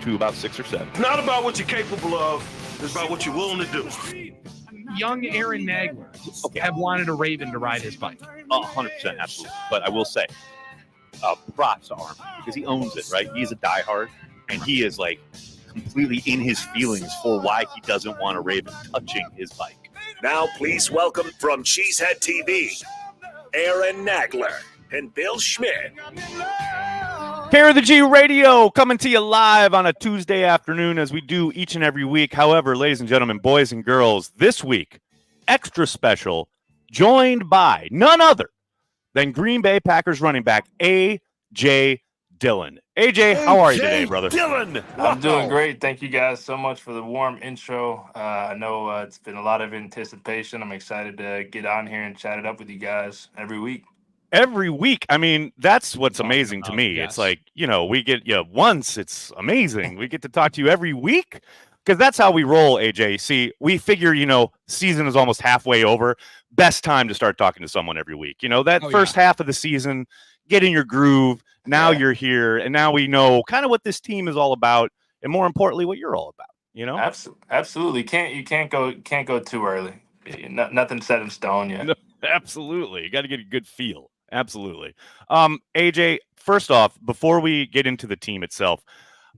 to about 6 or 7. It's not about what you're capable of. It's about what you're willing to do. Young Aaron Nagler have wanted a Raven to ride his bike. 100%, absolutely. But I will say, props to Armin because he owns it, right? He's a diehard, and he is like completely in his feelings for why he doesn't want a Raven touching his bike. Now, please welcome from Cheesehead TV, Aaron Nagler and Bill Schmid. Care of the G Radio coming to you live on a Tuesday afternoon as we do each and every week. However, ladies and gentlemen, boys and girls, this week, extra special, joined by none other than Green Bay Packers running back AJ Dillon. AJ, how are you today, brother? Dillon! I'm doing great. Thank you guys so much for the warm intro. I know it's been a lot of anticipation. I'm excited to get on here and chat it up with you guys every week. Every week. I mean, that's what's amazing to me. Yes. It's like, we get you once. It's amazing. We get to talk to you every week because that's how we roll, AJ. See, we figure, season is almost halfway over. Best time to start talking to someone every week. That first half of the season, get in your groove. Now you're here, and now we know kind of what this team is all about, and more importantly, what you're all about. Absolutely. You can't go too early. Nothing set in stone yet. No, absolutely. You got to get a good feel. Absolutely. AJ, first off, before we get into the team itself,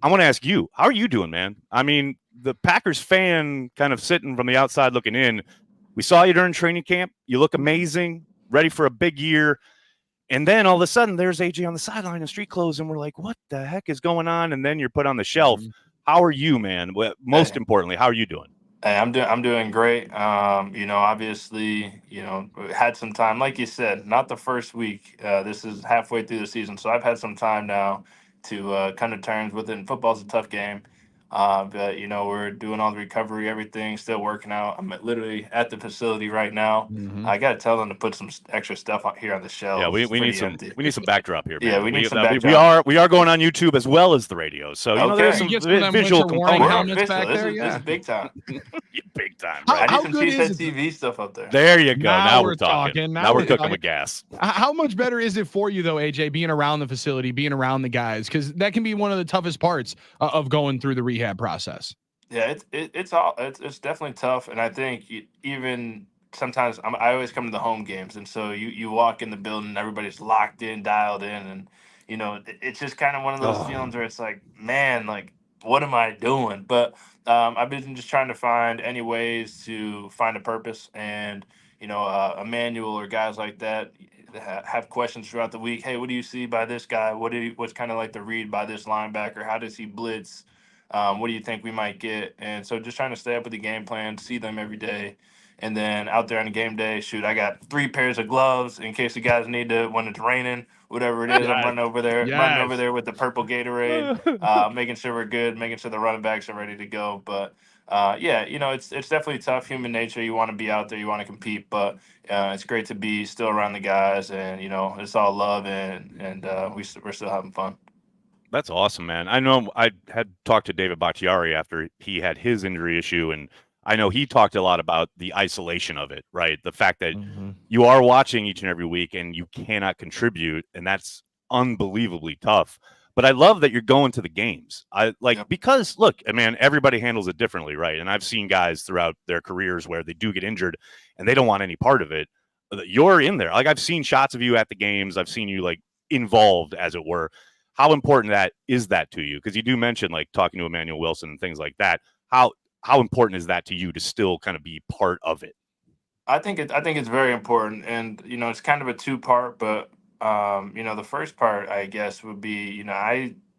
I want to ask you, how are you doing, man? I mean, the Packers fan kind of sitting from the outside looking in. We saw you during training camp. You look amazing, ready for a big year. And then all of a sudden there's AJ on the sideline in street clothes, and we're like, what the heck is going on? And then you're put on the shelf. How are you, man? Most importantly, how are you doing? Hey, I'm doing great. Obviously, had some time, like you said, not the first week. This is halfway through the season, so I've had some time now to come to terms with it. And football's a tough game, but we're doing all the recovery, everything, still working out. I'm literally at the facility right now. I got to tell them to put some extra stuff here on the shelf. Yeah, we need some empty. we need some backdrop here. Man. Yeah, we need some backdrop. We are going on YouTube as well as the radio, so there's some visual component. This is big time. Big time. I Right? need some Cheesehead TV stuff up there. There you go. Now we're talking. Now we're cooking with gas. How much better is it for you, though, AJ, being around the facility, being around the guys? Because that can be one of the toughest parts of going through the rehab process. Yeah, it's definitely tough, and I think even sometimes I always come to the home games, and so you walk in the building, everybody's locked in, dialed in, and it's just kind of one of those feelings where it's like, man, like what am I doing? But I've been just trying to find any ways to find a purpose, and Emmanuel or guys like that have questions throughout the week. Hey, what do you see by this guy? What's kind of like the read by this linebacker? How does he blitz? What do you think we might get? And so just trying to stay up with the game plan, see them every day. And then out there on the game day, I got 3 pairs of gloves in case the guys need to, when it's raining, whatever it is, I'm running over there with the purple Gatorade, making sure we're good, making sure the running backs are ready to go. But it's definitely tough, human nature. You want to be out there, you want to compete, but it's great to be still around the guys, and it's all love, and we're still having fun. That's awesome, man. I know I had talked to David Bakhtiari after he had his injury issue, and I know he talked a lot about the isolation of it, right? The fact that you are watching each and every week and you cannot contribute, and that's unbelievably tough. But I love that you're going to the games. Because look, man, everybody handles it differently, right? And I've seen guys throughout their careers where they do get injured and they don't want any part of it. You're in there. Like, I've seen shots of you at the games. I've seen you like involved, as it were. How important is that to you? Because you do mention like talking to Emmanuel Wilson and things like that. How important is that to you to still kind of be part of it? I think it's very important, and it's kind of a 2-part, but the first part, I guess, would be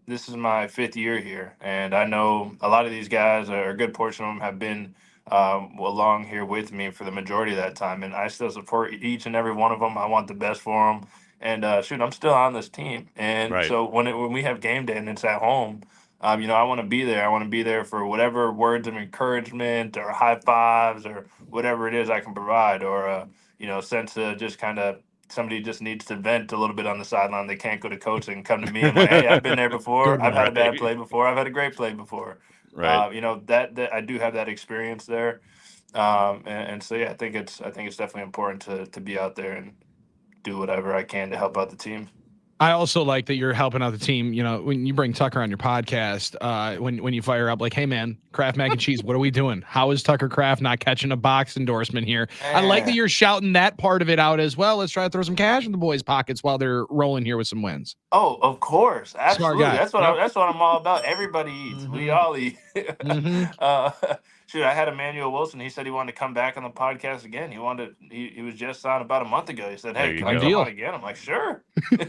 this is my 5th year here, and I know a lot of these guys, a good portion of them, have been along here with me for the majority of that time, and I still support each and every one of them. I want the best for them, and I'm still on this team, and so when we have game day and it's at home. I want to be there. I want to be there for whatever words of encouragement or high fives or whatever it is I can provide, or a sense of just kind of somebody just needs to vent a little bit on the sideline. They can't go to coach and come to me and like, hey, I've been there before. I've had a bad play before. I've had a great play before. Right. That I do have that experience there, and so I think it's definitely important to be out there and do whatever I can to help out the team. I also like that you're helping out the team. You know, when you bring Tucker on your podcast, when you fire up like, hey man, Kraft mac and cheese, what are we doing? How is Tucker Kraft not catching a box endorsement here? I like that you're shouting that part of it out as well. Let's try to throw some cash in the boys' pockets while they're rolling here with some wins. Oh, of course, absolutely. Guy. That's what I'm all about. Everybody eats. We all eat. Shoot, I had Emmanuel Wilson. He said he wanted to come back on the podcast again. He was just on about a month ago. He said, "Hey, can I come on again?" I'm like, "Sure."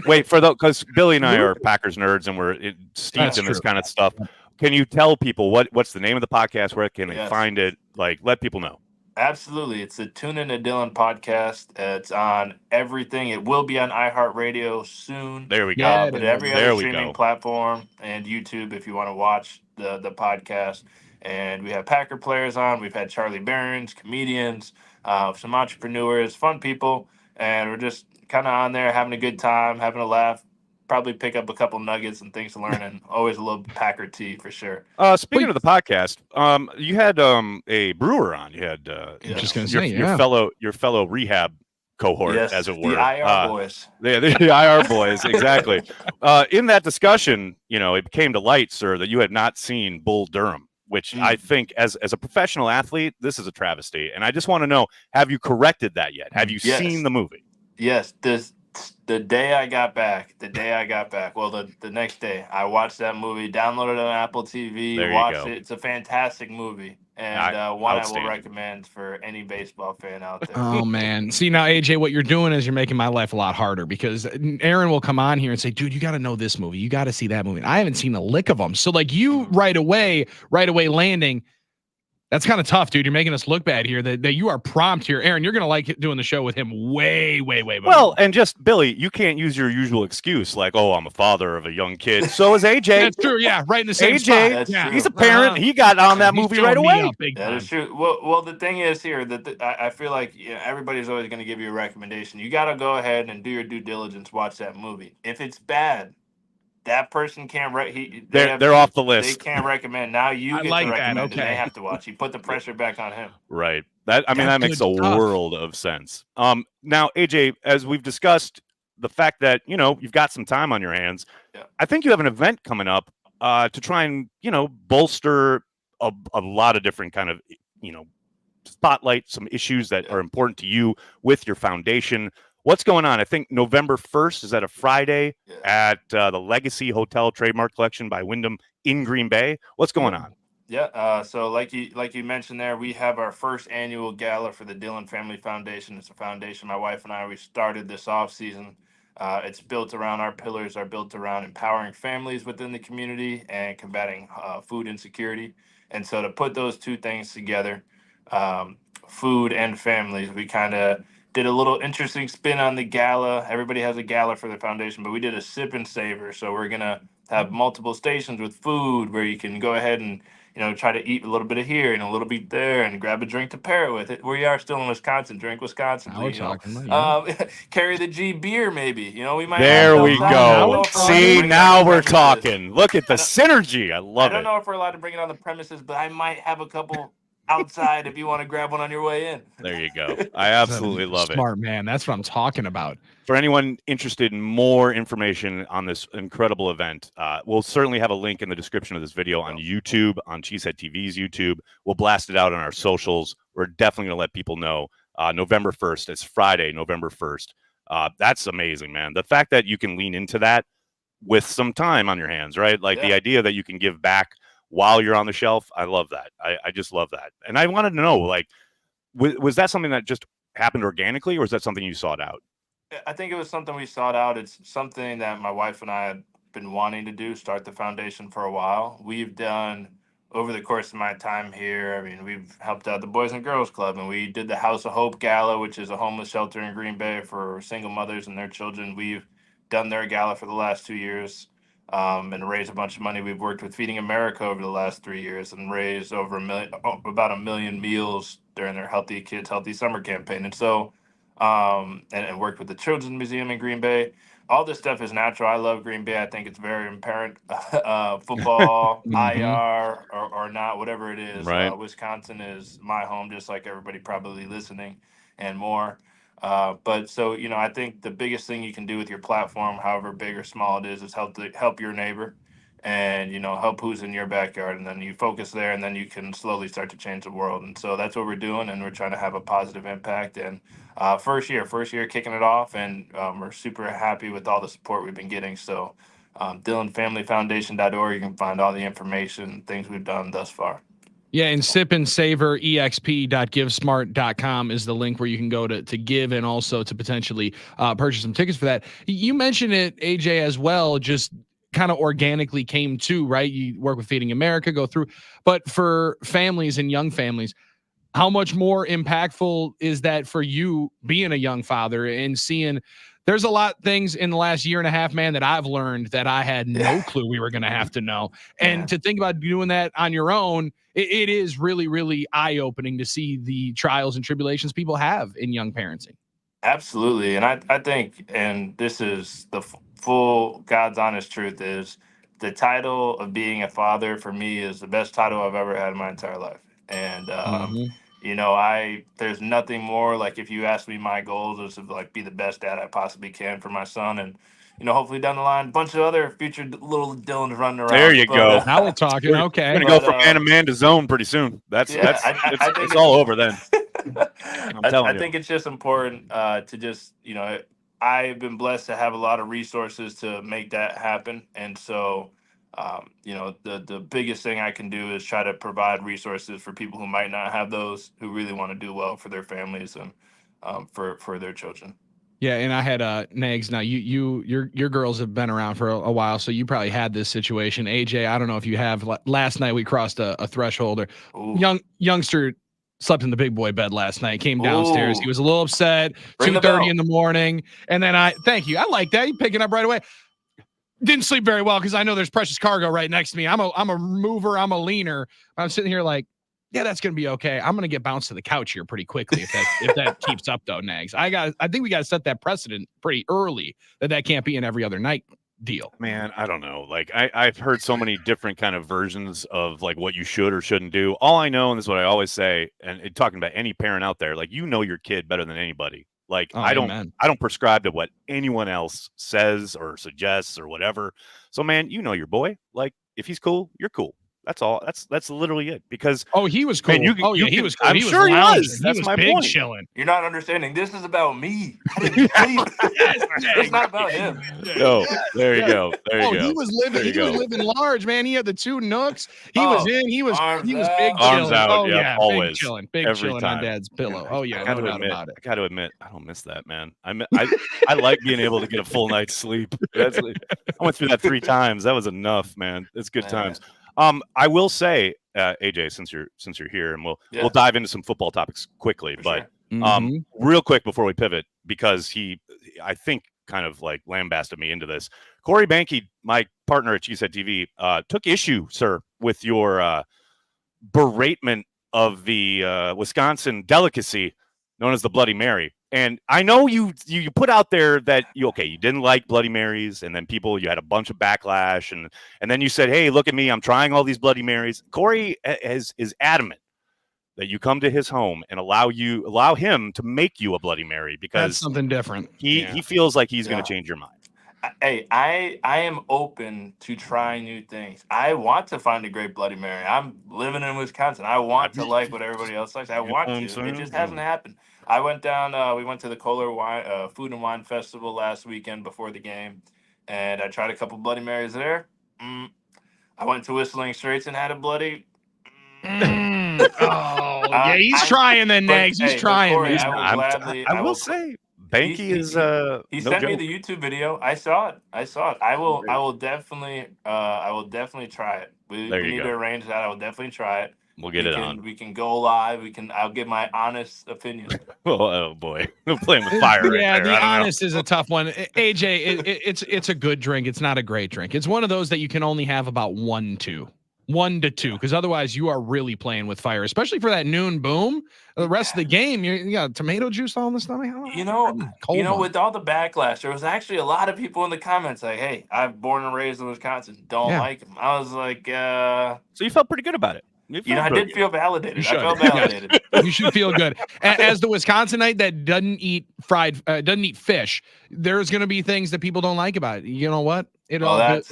Wait for because Billy and I are Packers nerds and we're steeped in this kind of stuff. Can you tell people what's the name of the podcast? Where can they find it? Like, let people know. Absolutely. It's the Tune In to Dillon podcast. It's on everything. It will be on iHeartRadio soon. There we go. But every other streaming platform and YouTube if you want to watch the podcast. And we have Packer players on. We've had Charlie Barons, comedians, some entrepreneurs, fun people. And we're just kind of on there having a good time, having a laugh. Probably pick up a couple nuggets and things to learn, and always a little Packer tea for sure. Speaking of the podcast, you had a brewer on. You had just gonna say, your fellow rehab cohort, as it were. The IR boys. Yeah, the IR boys, exactly. In that discussion, it came to light, sir, that you had not seen Bull Durham, which I think as a professional athlete, this is a travesty. And I just want to know, have you corrected that yet? Have you seen the movie? Yes, the day I got back, well, the next day, I watched that movie, downloaded it on Apple TV, watched it. It's a fantastic movie, and one I will recommend for any baseball fan out there. Oh, man. See, now, AJ, what you're doing is you're making my life a lot harder because Aaron will come on here and say, dude, you got to know this movie. You got to see that movie. And I haven't seen a lick of them. So, like, you right away landing. That's kind of tough, dude. You're making us look bad here. That you are prompt here, Aaron. You're gonna like doing the show with him way well. And just Billy, you can't use your usual excuse like, "Oh, I'm a father of a young kid." So is AJ. That's true. Yeah, right in the same AJ, spot. He's a parent. He got on that movie right away. That is true. Well, the thing is here that I feel like everybody's always going to give you a recommendation. You got to go ahead and do your due diligence. Watch that movie. If it's bad, that person can't. They're off the list. They can't recommend. Now you get to recommend, and they have to watch. You put the pressure back on him. Right. That makes a world of sense. Now, AJ, as we've discussed, the fact that you've got some time on your hands, I think you have an event coming up to try and bolster a lot of different kind of spotlight some issues that are important to you with your foundation. What's going on? I think November 1st, is that a Friday at the Legacy Hotel Trademark Collection by Wyndham in Green Bay? What's going on? Yeah. So like you mentioned there, we have our first annual gala for the Dillon Family Foundation. It's a foundation my wife and I, we started this off season. It's built around, our pillars are built around empowering families within the community and combating food insecurity. And so to put those two things together, food and families, we kind of did a little interesting spin on the gala. Everybody has a gala for the foundation, but we did a sip and savor. So we're going to have multiple stations with food where you can go ahead and, try to eat a little bit of here and a little bit there and grab a drink to pair it with it. We are still in Wisconsin. Drink Wisconsin. Carry the G beer, maybe. We might. There we go. See, now we're talking. Look at the synergy. I love it. I don't know if we're allowed to bring it on the premises, but I might have a couple outside if you want to grab one on your way in. There you go. I absolutely love it. Smart man. That's what I'm talking about. For anyone interested in more information on this incredible event, we'll certainly have a link in the description of this video on YouTube, on Cheesehead TV's YouTube. We'll blast it out on our socials. We're definitely going to let people know. November 1st. It's Friday, November 1st. That's amazing, man. The fact that you can lean into that with some time on your hands, right? Like the idea that you can give back while you're on the shelf. I love that. I just love that. And I wanted to know, like, was that something that just happened organically, or is that something you sought out? I think it was something we sought out. It's something that my wife and I had been wanting to do, start the foundation for a while. We've done, over the course of my time here, we've helped out the Boys and Girls Club, and we did the House of Hope Gala, which is a homeless shelter in Green Bay for single mothers and their children. We've done their gala for the last 2 years. And raised a bunch of money. We've worked with Feeding America over the last 3 years and raised over about 1 million meals during their Healthy Kids, Healthy Summer campaign. And so, and worked with the Children's Museum in Green Bay. All this stuff is natural. I love Green Bay. I think it's very apparent. Football, IR, or not, whatever it is. Right. Wisconsin is my home, just like everybody probably listening, and more. But so, I think the biggest thing you can do with your platform, however big or small it is help your neighbor and, help who's in your backyard. And then you focus there and then you can slowly start to change the world. And so that's what we're doing. And we're trying to have a positive impact. And first year kicking it off. And we're super happy with all the support we've been getting. So DillonFamilyFoundation.org, you can find all the information, things we've done thus far. Yeah, and Sip and Savor exp.givesmart.com is the link where you can go to give and also to potentially purchase some tickets for that. You mentioned it, AJ, as well, just kind of organically came to, right? You work with Feeding America, go through. But for families and young families, how much more impactful is that for you being a young father and seeing there's a lot of things in the last year and a half, man, that I've learned that I had no clue we were going to have to know. And to think about doing that on your own, it is really, really eye-opening to see the trials and tribulations people have in young parenting. Absolutely. And I think, and this is the full God's honest truth, is the title of being a father for me is the best title I've ever had in my entire life. And, there's nothing more, like, if you ask me, my goals is to like be the best dad I possibly can for my son. And, hopefully down the line, a bunch of other future little Dillons running around. There you go. Now we're talking. Okay. We're going to go from man to zone pretty soon. It's all over then. I think it's just important to just, I've been blessed to have a lot of resources to make that happen. And so, the biggest thing I can do is try to provide resources for people who might not have those, who really want to do well for their families and for their children. Yeah, and I had Nags. Now your girls have been around for a while, so you probably had this situation. AJ, I don't know if you have. Last night we crossed a threshold. Youngster slept in the big boy bed last night. Came downstairs. He was a little upset. 2:30 in the morning, and then thank you. I like that. You picking up right away. Didn't sleep very well because I know there's precious cargo right next to me. I'm a mover. I'm a leaner. I'm sitting here like, yeah, that's gonna be okay. I'm gonna get bounced to the couch here pretty quickly if that keeps up though, Nags. I think we got to set that precedent pretty early that can't be an every other night deal. Man, I don't know. Like I've heard so many different kind of versions of like what you should or shouldn't do. All I know, and this is what I always say, and talking about any parent out there, like your kid better than anybody. Like I don't prescribe to what anyone else says or suggests or whatever. So man, your boy. Like if he's cool, you're cool. That's all. That's literally it. Because he was cool. Man, he was cool. I'm sure he was. That's my point. Chilling. You're not understanding. This is about me. It's not about him. No, there you go. There you go. He was living. He was living large, man. He had the 2 nooks. He was in. He was big arms chilling. out. Yeah, always big chilling. Big chilling on Dad's pillow. Oh yeah, no doubt about it. I got to admit, I don't miss that, man. I like being able to get a full night's sleep. I went through that 3 times. That was enough, man. It's good times. I will say, AJ, since you're here, and we'll dive into some football topics quickly, but real quick before we pivot, because I think kind of like lambasted me into this. Corey Banke, my partner at Cheesehead TV, took issue, sir, with your beratement of the Wisconsin delicacy known as the Bloody Mary. And I know you put out there that you didn't like Bloody Marys, and then you had a bunch of backlash, and then you said, hey, look at me, I'm trying all these Bloody Marys. Corey is adamant that you come to his home and allow him to make you a Bloody Mary, because that's something different. He feels like he's going to change your mind. Hey, I am open to trying new things. I want to find a great Bloody Mary. I'm living in Wisconsin. I want to like what everybody else likes. I want to. It just hasn't happened. I went down. We went to the Kohler Food and Wine Festival last weekend before the game, and I tried a couple Bloody Marys there. I went to Whistling Straits and had a bloody. Yeah, he's trying then, Nags. He's trying. Corey, I will say, Banke is he sent me the YouTube video. I saw it. I will definitely try it. We need to arrange that. I will definitely try it. We'll get it on. We can go live. I'll give my honest opinion. Oh boy, we're playing with fire. Yeah, right there. The honest is a tough one. AJ, it's a good drink. It's not a great drink. It's one of those that you can only have about 1 to 2, because otherwise you are really playing with fire, especially for that noon boom. The rest of the game, you got tomato juice all in the stomach. With all the backlash, there was actually a lot of people in the comments like, "Hey, I'm born and raised in Wisconsin. Don't like him." I was like, So you felt pretty good about it. I did feel validated. You should. I felt validated. You should feel good. As the Wisconsinite that doesn't eat fish, there's going to be things that people don't like about it. You know what? It all brings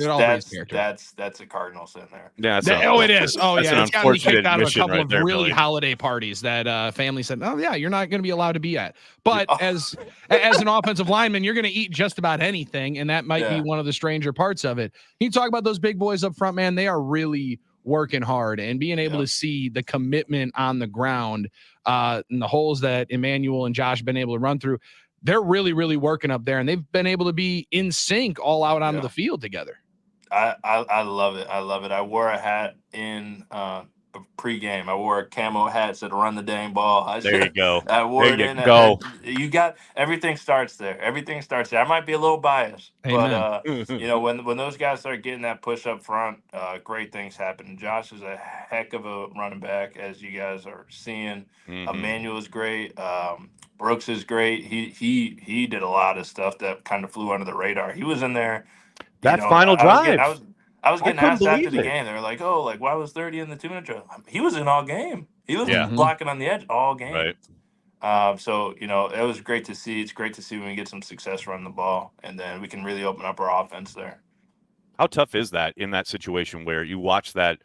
character. That's a cardinal sin there. Yeah. It is. Oh, that's yeah. It's got to be kicked out of a couple right of there, really Billy. holiday parties that family said, "Oh, yeah, you're not going to be allowed to be at." But as an offensive lineman, you're going to eat just about anything, and that might be one of the stranger parts of it. You talk about those big boys up front, man. They are really working hard, and being able to see the commitment on the ground, and the holes that Emmanuel and Josh have been able to run through. They're really, really working up there, and they've been able to be in sync all out onto the field together. I love it. I love it. I wore a hat in pregame. I wore a camo hat said "Run the dang ball." There you go. I wore there it in. Go. You got everything starts there. Everything starts there. I might be a little biased, but when those guys start getting that push up front, great things happen. Josh is a heck of a running back, as you guys are seeing. Emmanuel is great. Brooks is great. He did a lot of stuff that kind of flew under the radar. He was in there. Final drive. I was getting asked after the game. They were like, "Oh, like why was 30 in the 2-minute drill?" He was in all game. He was blocking on the edge all game. Right. So it was great to see. It's great to see when we get some success running the ball, and then we can really open up our offense there. How tough is that in that situation where you watch that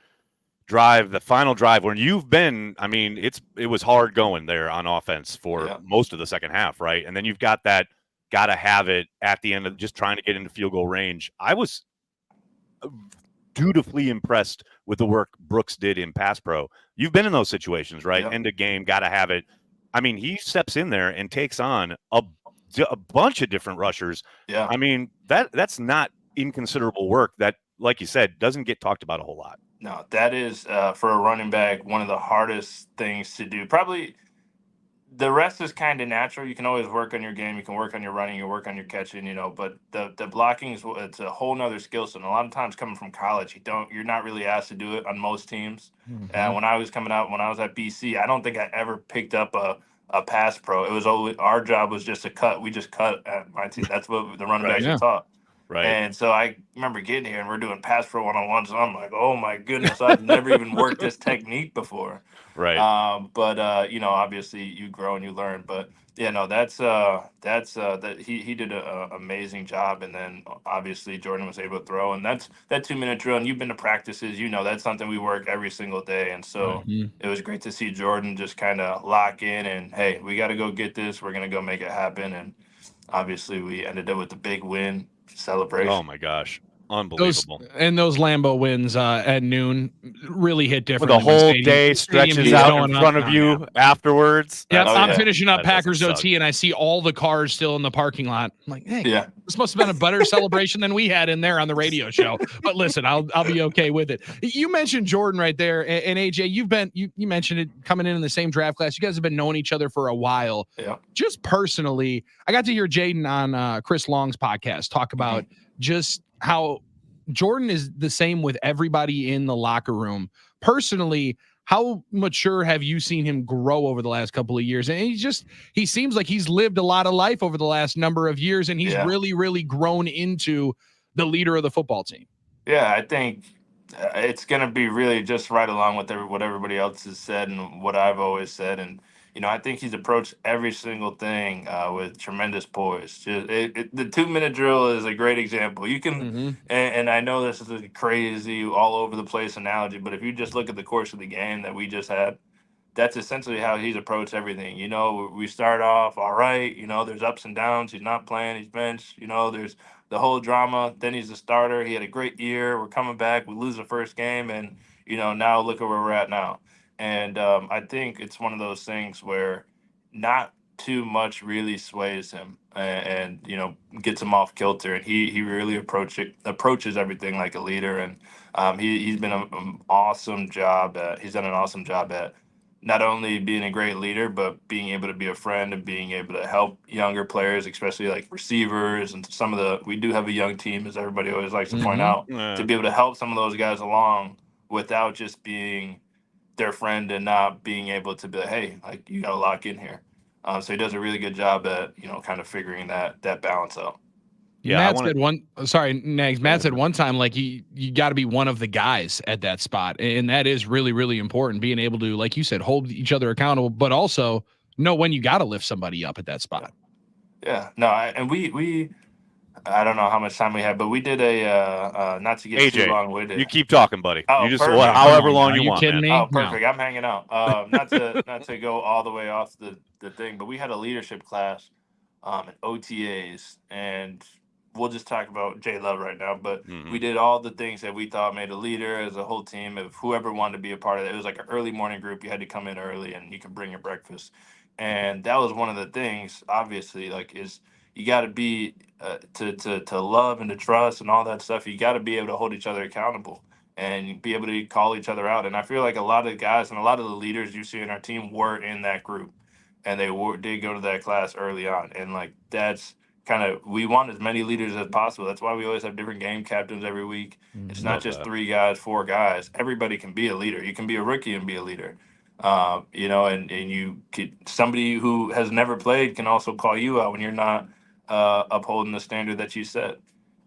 drive, the final drive, when you've been? I mean, it was hard going there on offense for most of the second half, right? And then you've got that. Got to have it at the end of just trying to get into field goal range. I was dutifully impressed with the work Brooks did in pass pro. You've been in those situations, right? End of game, got to have it. I mean, he steps in there and takes on a bunch of different rushers. Yeah. I mean, that's not inconsiderable work that, like you said, doesn't get talked about a whole lot. No, that is for a running back one of the hardest things to do. Probably. The rest is kind of natural. You can always work on your game. You can work on your running. You work on your catching. But the blocking it's a whole nother skill set. And a lot of times coming from college, you're not really asked to do it on most teams. And when I was coming out, when I was at BC, I don't think I ever picked up a pass pro. It was always our job was just to cut. We just cut at my team. That's what the running backs are taught. Right. And so I remember getting here and we're doing pass pro one-on-ones. And I'm like, oh my goodness, I've never even worked this technique before. Right. But obviously you grow and you learn. But that he did an amazing job. And then obviously Jordan was able to throw. And that's that 2-minute drill. And you've been to practices, that's something we work every single day. And so it was great to see Jordan just kind of lock in and, hey, we got to go get this. We're going to go make it happen. And obviously we ended up with the big win celebration. Oh my gosh. Unbelievable. Those Lambeau wins at noon really hit different. The whole day stretches out in front of you afterwards. Yeah, I'm finishing up Packers OT and I see all the cars still in the parking lot. I'm like, hey, this must have been a better celebration than we had in there on the radio show. But listen, I'll be okay with it. You mentioned Jordan right there, and AJ, you mentioned it coming in the same draft class. You guys have been knowing each other for a while. Yeah. Just personally, I got to hear Jaden on Chris Long's podcast talk about just how Jordan is the same with everybody in the locker room. Personally, how mature have you seen him grow over the last couple of years? And he seems like he's lived a lot of life over the last number of years, and he's really, really grown into the leader of the football team. Yeah, I think it's going to be really just right along with what everybody else has said and what I've always said. And, I think he's approached every single thing with tremendous poise. The 2-minute drill is a great example. You can, and I know this is a crazy all over the place analogy, but if you just look at the course of the game that we just had, that's essentially how he's approached everything. We start off all right. There's ups and downs. He's not playing. He's benched. There's the whole drama. Then he's the starter. He had a great year. We're coming back. We lose the first game, and now look at where we're at now. And I think it's one of those things where not too much really sways him and gets him off kilter. And he really approaches everything like a leader. And he's been an awesome job he's done an awesome job at not only being a great leader, but being able to be a friend and being able to help younger players, especially like receivers and we do have a young team, as everybody always likes to point out, to be able to help some of those guys along without just being their friend and not being able to be like, hey, like you got to lock in here. So he does a really good job at, kind of figuring that balance out. Yeah, Matt said Nags. Matt said one time, like you got to be one of the guys at that spot, and that is really, really important. Being able to, like you said, hold each other accountable, but also know when you got to lift somebody up at that spot. Yeah, no, and we I don't know how much time we have, but we did a not to get AJ, too long with it. you keep talking, buddy. Oh, you just perfect. however long Are you you want, kidding man. me? Oh, No. perfect. I'm hanging out. Not to go all the way off the thing, but we had a leadership class at OTAs, and we'll just talk about J Love right now. But we did all the things that we thought made a leader as a whole team. If whoever wanted to be a part of it, it was like an early morning group. You had to come in early, and you could bring your breakfast. And that was one of the things. Obviously, like is you got to be to love and to trust and all that stuff. You got to be able to hold each other accountable and be able to call each other out. And I feel like a lot of guys and a lot of the leaders you see in our team were in that group, and they did go to that class early on. And like that's kind of we want as many leaders as possible. That's why we always have different game captains every week. It's not just 3 guys, 4 guys. Everybody can be a leader. You can be a rookie and be a leader. And you could somebody who has never played can also call you out when you're not upholding the standard that you set.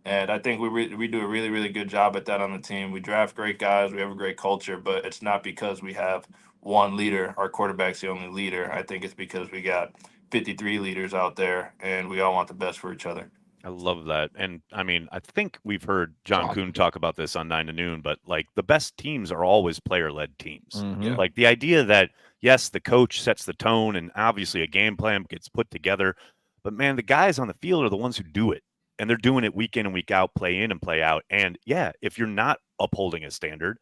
And I think we do a really, really good job at that on the team. We draft great guys. We have a great culture, but it's not because we have one leader. Our quarterback's the only leader. I think it's because we got 53 leaders out there, and we all want the best for each other. I love that. And I mean, I think we've heard John Kuhn talk about this on 9 to Noon, but like the best teams are always player-led teams. Yeah. Like the idea that, yes, the coach sets the tone and obviously a game plan gets put together, but man, the guys on the field are the ones who do it. And they're doing it week in and week out, play in and play out. And yeah, if you're not upholding a standard,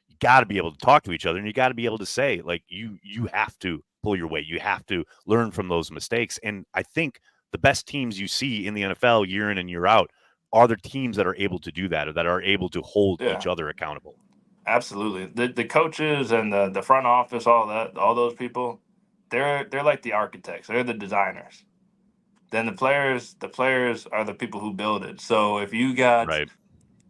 you got to be able to talk to each other, and you got to be able to say, like, you have to pull your weight. You have to learn from those mistakes. And I think the best teams you see in the NFL year in and year out are the teams that are able to do that, or that are able to hold each other accountable. Absolutely. The coaches and the front office, all those people, they're like the architects. They're the designers. Then the players are the people who build it. So if you got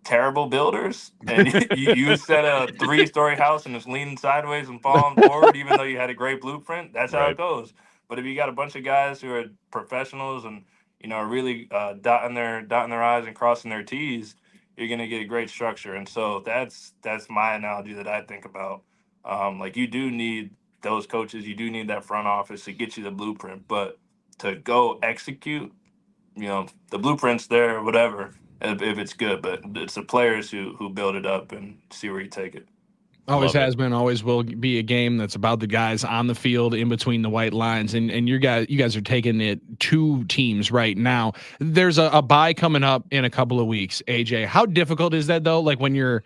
terrible builders and you set a 3-story house and it's leaning sideways and falling forward, even though you had a great blueprint, that's how it goes. But if you got a bunch of guys who are professionals and are really dotting their I's and crossing their T's, you're gonna get a great structure. And so that's my analogy that I think about. Like you do need those coaches, you do need that front office to get you the blueprint, but to go execute, the blueprint's there, whatever, if it's good, but it's the players who build it up and see where you take it. Always has been, always will be a game that's about the guys on the field in between the white lines. And you guys are taking it 2 teams right now. There's a bye coming up in a couple of weeks. AJ, how difficult is that though? Like when you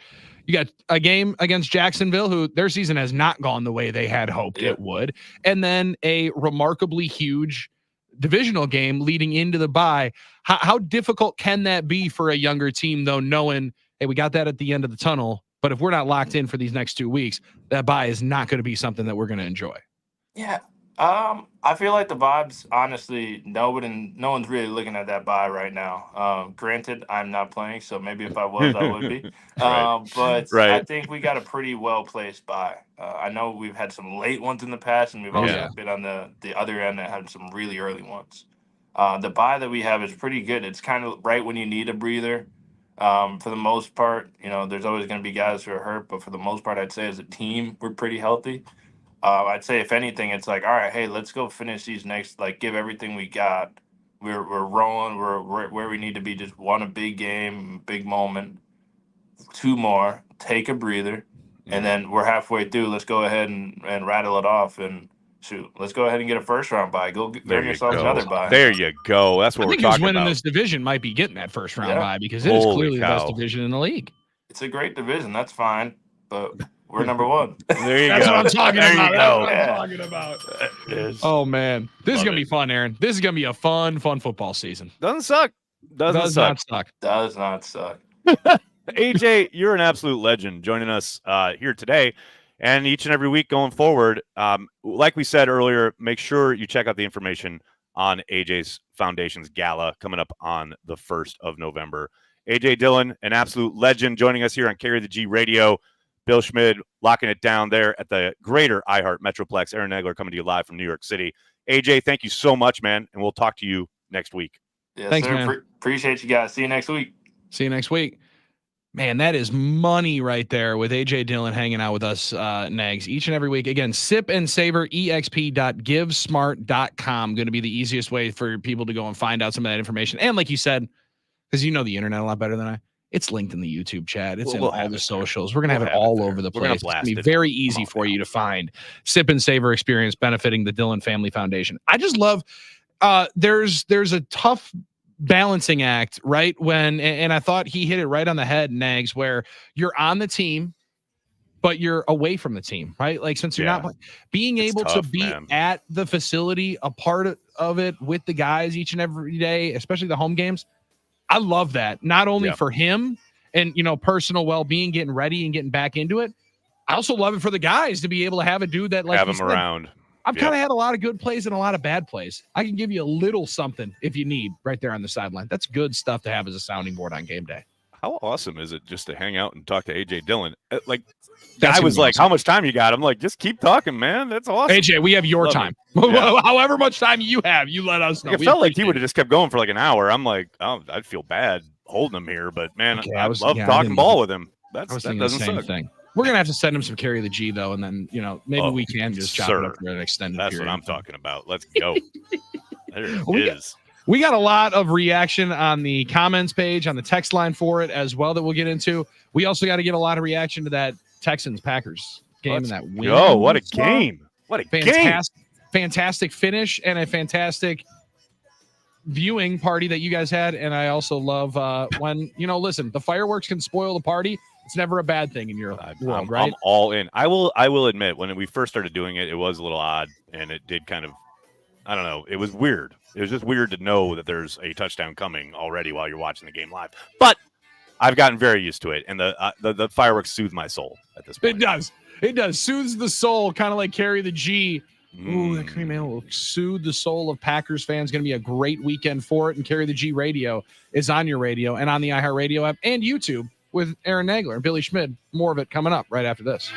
got a game against Jacksonville, who their season has not gone the way they had hoped it would, and then a remarkably huge divisional game leading into the bye. How difficult can that be for a younger team though, knowing, hey, we got that at the end of the tunnel, but if we're not locked in for these next 2 weeks, that bye is not going to be something that we're going to enjoy. Yeah. I feel like the vibes, honestly, no one's really looking at that bye right now. Granted, I'm not playing, so maybe if I was, I would be. But I think we got a pretty well-placed bye. I know we've had some late ones in the past, and we've also been on the other end that had some really early ones. The bye that we have is pretty good. It's kind of right when you need a breather. For the most part, there's always going to be guys who are hurt, but for the most part, I'd say as a team, we're pretty healthy. I'd say if anything, it's like, all right, hey, let's go finish these next, like give everything we got. We're rolling. We're where we need to be. Just won a big game, big moment. 2 more, take a breather, and then we're halfway through. Let's go ahead and rattle it off and shoot. Let's go ahead and get a first round bye. Go earn yourselves another bye. There you go. That's what we're talking about. I think who's winning this division might be getting that first round bye because it is clearly the best division in the league. It's a great division. That's fine, but we're number 1. There you That's go. what I'm talking there about. You go. That's what I'm talking about. Oh man, this is gonna be fun, Aaron. This is gonna be a fun football season. Doesn't suck. Does not suck. Does not suck. AJ, you're an absolute legend joining us here today and each and every week going forward. Like we said earlier, make sure you check out the information on AJ's Foundation's Gala coming up on the 1st of November. AJ Dillon, an absolute legend, joining us here on Carry the G Radio. Bill Schmid locking it down there at the greater iHeart Metroplex. Aaron Nagler coming to you live from New York City. AJ, thank you so much, man, and we'll talk to you next week. Yes, Thanks, sir. man. Appreciate you guys. See you next week. See you next week. Man, that is money right there with AJ Dillon hanging out with us, Nags, each and every week. Again, sip and savor exp.givesmart.com. Going to be the easiest way for people to go and find out some of that information. And like you said, because you know the internet a lot better than I, it's linked in the YouTube chat. It's in all the socials. We're going to have it all over the place. It's going to be very easy for you to find sip and savor experience benefiting the Dillon Family Foundation. I just love there's a tough balancing act, right? And I thought he hit it right on the head, Nags, where you're on the team, but you're away from the team, right? Like, since you're not being able to be at the facility, a part of it with the guys each and every day, especially the home games. I love that. Not only for him and, you know, personal well-being, getting ready and getting back into it. I also love it for the guys to be able to have a dude that, like, have him around. I've kind of had a lot of good plays and a lot of bad plays. I can give you a little something if you need right there on the sideline. That's good stuff to have as a sounding board on game day. How awesome is it just to hang out and talk to AJ Dillon? Like, I was like, awesome. How much time you got? I'm like, just keep talking, man. That's awesome. AJ, we have your time. However much time you have, you let us know. Like, it felt like he would have just kept going for like an hour. I'm like, oh, I'd feel bad holding him here, but man, I love talking ball with him. That doesn't the same suck. Thing. We're gonna have to send him some carry the G though, and then, you know, maybe we can just chop it up for an extended period. That's what I'm talking about. Let's go. There it is. We got a lot of reaction on the comments page, on the text line for it as well that we'll get into. We also got to get a lot of reaction to that Texans Packers game and that win. Oh, what a game. What a game. Fantastic finish and a fantastic viewing party that you guys had. And I also love when, you know, listen, the fireworks can spoil the party. It's never a bad thing in your world, right? I'm all in. I will admit, when we first started doing it, it was a little odd, and it did kind of, I don't know, it was weird. It was just weird to know that there's a touchdown coming already while you're watching the game live. But I've gotten very used to it, and the fireworks soothe my soul at this point. It does. It does. Soothes the soul, kind of like carry the G. Ooh, that cream ale will soothe the soul of Packers fans. Going to be a great weekend for it, and Carry the G Radio is on your radio and on the iHeartRadio app and YouTube with Aaron Nagler and Billy Schmid. More of it coming up right after this.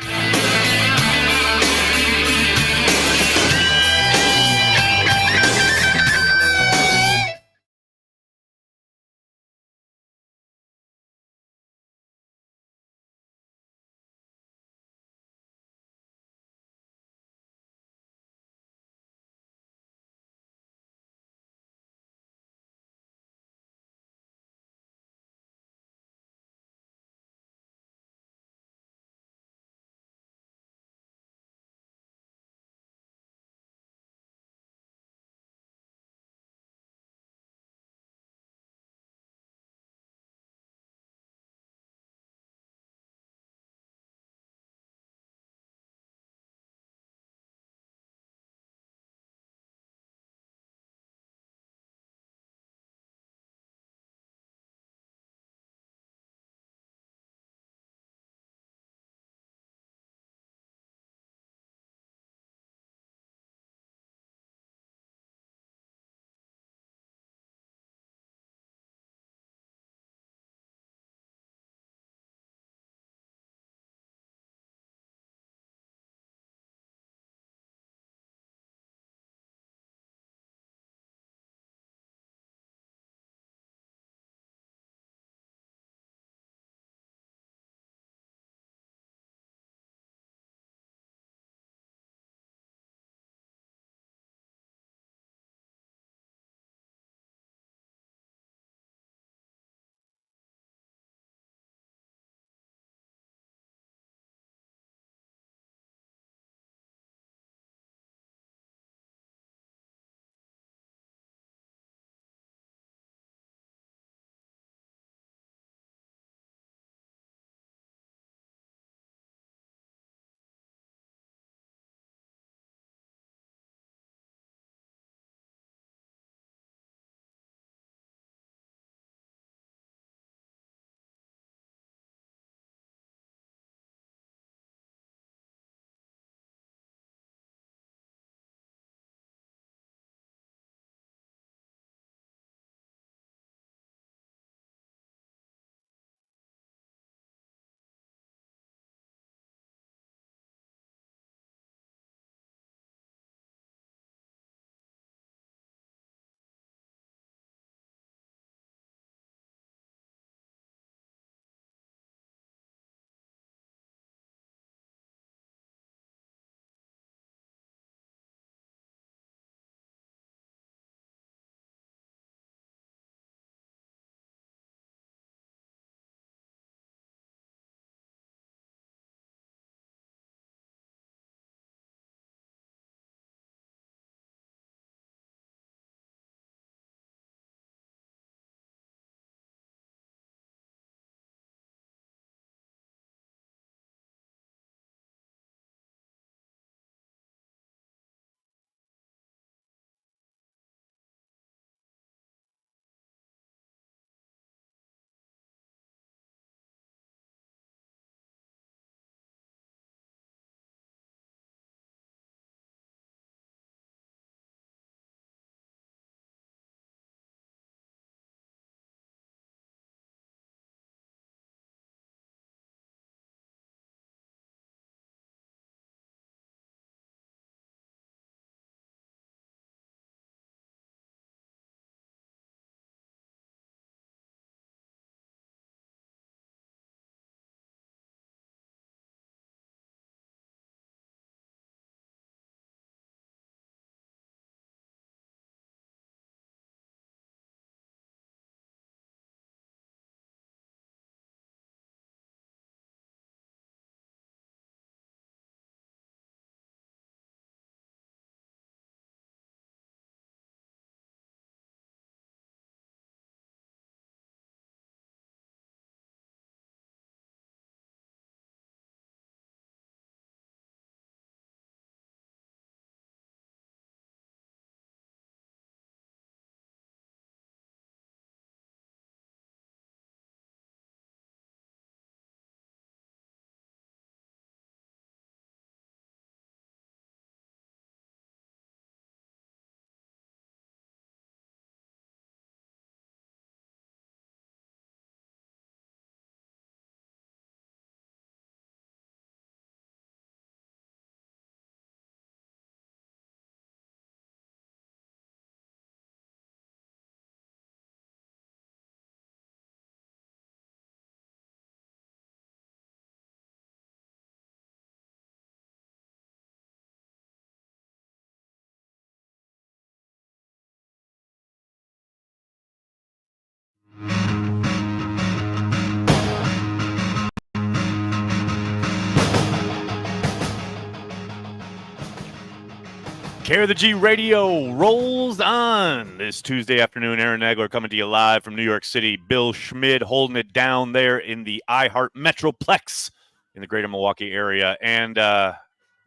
Carry the G Radio rolls on this Tuesday afternoon. Aaron Nagler coming to you live from New York City. Bill Schmid holding it down there in the iHeart Metroplex in the greater Milwaukee area. And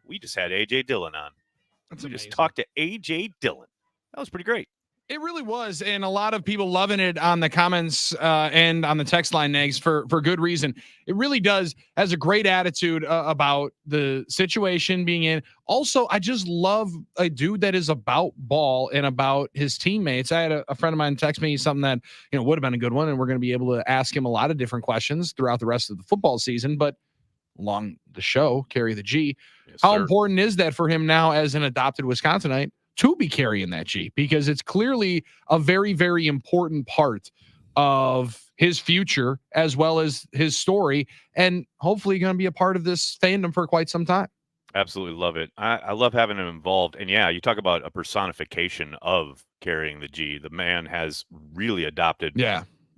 we just had AJ Dillon on. That's we amazing. just talked to AJ Dillon. That was pretty great. It really was, and a lot of people loving it on the comments and on the text line, Nags, for good reason. It really has a great attitude about the situation being in. Also, I just love a dude that is about ball and about his teammates. I had a friend of mine text me something that would have been a good one, and we're going to be able to ask him a lot of different questions throughout the rest of the football season. But along the show, carry the G. Yes, how sir. important is that for him now as an adopted Wisconsinite to be carrying that G? Because it's clearly a very, very important part of his future as well as his story, and hopefully going to be a part of this fandom for quite some time. Absolutely love it. I love having him involved. And yeah, you talk about a personification of carrying the G. The man has really adopted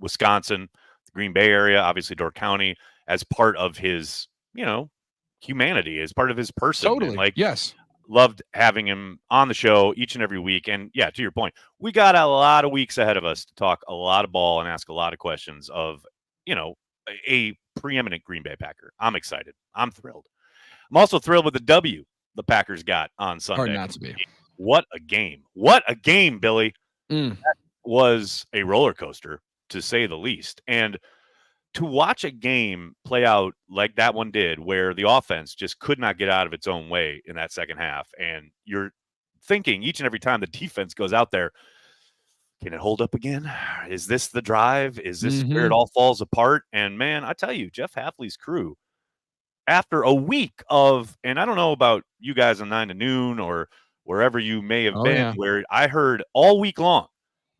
Wisconsin, the Green Bay area, obviously Door County, as part of his, humanity, as part of his person. Totally. And Yes. Loved having him on the show each and every week. And yeah, to your point, we got a lot of weeks ahead of us to talk a lot of ball and ask a lot of questions of, a preeminent Green Bay Packer. I'm excited. I'm thrilled. I'm also thrilled with the W the Packers got on Sunday. Hard not to be. What a game. What a game, Billy. That was a roller coaster, to say the least. And to watch a game play out like that one did, where the offense just could not get out of its own way in that second half, and you're thinking each and every time the defense goes out there, can it hold up again? Is this the drive? Is this where it all falls apart? And man, I tell you, Jeff Hafley's crew, after a week of, and I don't know about you guys on 9 to noon or wherever you may have been, where I heard all week long,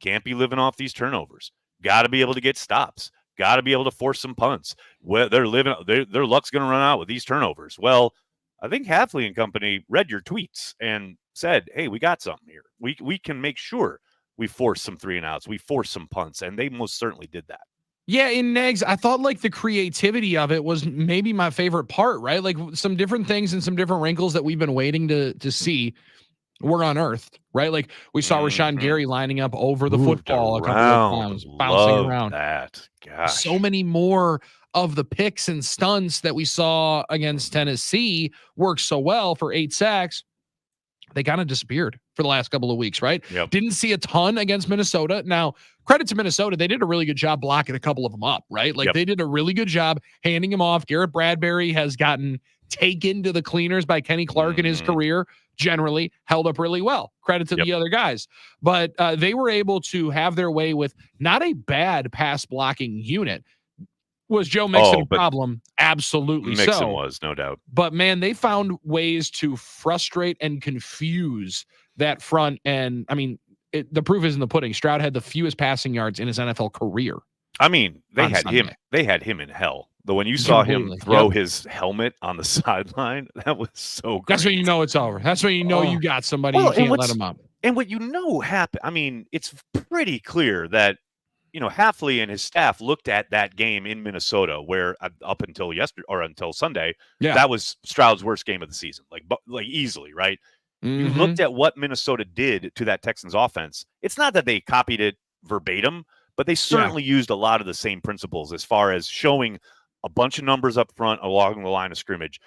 can't be living off these turnovers. Got to be able to get stops. Got to be able to force some punts. Well, their luck's going to run out with these turnovers. Well, I think Hafley and company read your tweets and said, hey, we got something here. We can make sure we force some 3-and-outs. We force some punts, and they most certainly did that. Yeah, in Negs, I thought the creativity of it was maybe my favorite part, right? Like some different things and some different wrinkles that we've been waiting to see were unearthed, right? Like we saw Rashawn Gary lining up over the football a couple of times, bouncing around. That. Gosh. So many more of the picks and stunts that we saw against Tennessee worked so well for 8 sacks. They kind of disappeared for the last couple of weeks, right? Yep. Didn't see a ton against Minnesota. Now, credit to Minnesota. They did a really good job blocking a couple of them up, right? They did a really good job handing them off. Garrett Bradbury has gotten taken to the cleaners by Kenny Clark in his career, generally held up really well. Credit to the other guys. But they were able to have their way with not a bad pass blocking unit. Was Joe Mixon a problem? Absolutely. Mixon was, no doubt. But man, they found ways to frustrate and confuse that front. And I mean, the proof is in the pudding. Stroud had the fewest passing yards in his NFL career. I mean, they had him in hell. Though when you saw him throw his helmet on the sideline, that was so great. That's when you know it's over. That's when you know you got somebody. You can't let him up. And what happened, I mean, it's pretty clear that Hafley and his staff looked at that game in Minnesota, where up until yesterday or until Sunday, that was Stroud's worst game of the season, like easily, right? You looked at what Minnesota did to that Texans offense. It's not that they copied it verbatim, but they certainly used a lot of the same principles as far as showing a bunch of numbers up front along the line of scrimmage.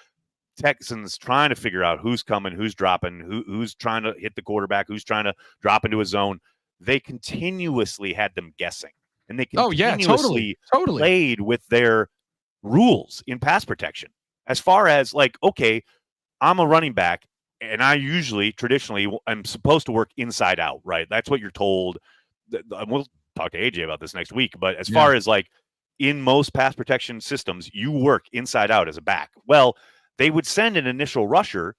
Texans trying to figure out who's coming, who's dropping, who's trying to hit the quarterback, who's trying to drop into a zone. They continuously had them guessing, and they continuously played with their rules in pass protection. As far as okay, I'm a running back, and I traditionally, I'm supposed to work inside out, right? That's what you're told. We'll talk to AJ about this next week. But as far as in most pass protection systems, you work inside out as a back. Well, they would send an initial rusher,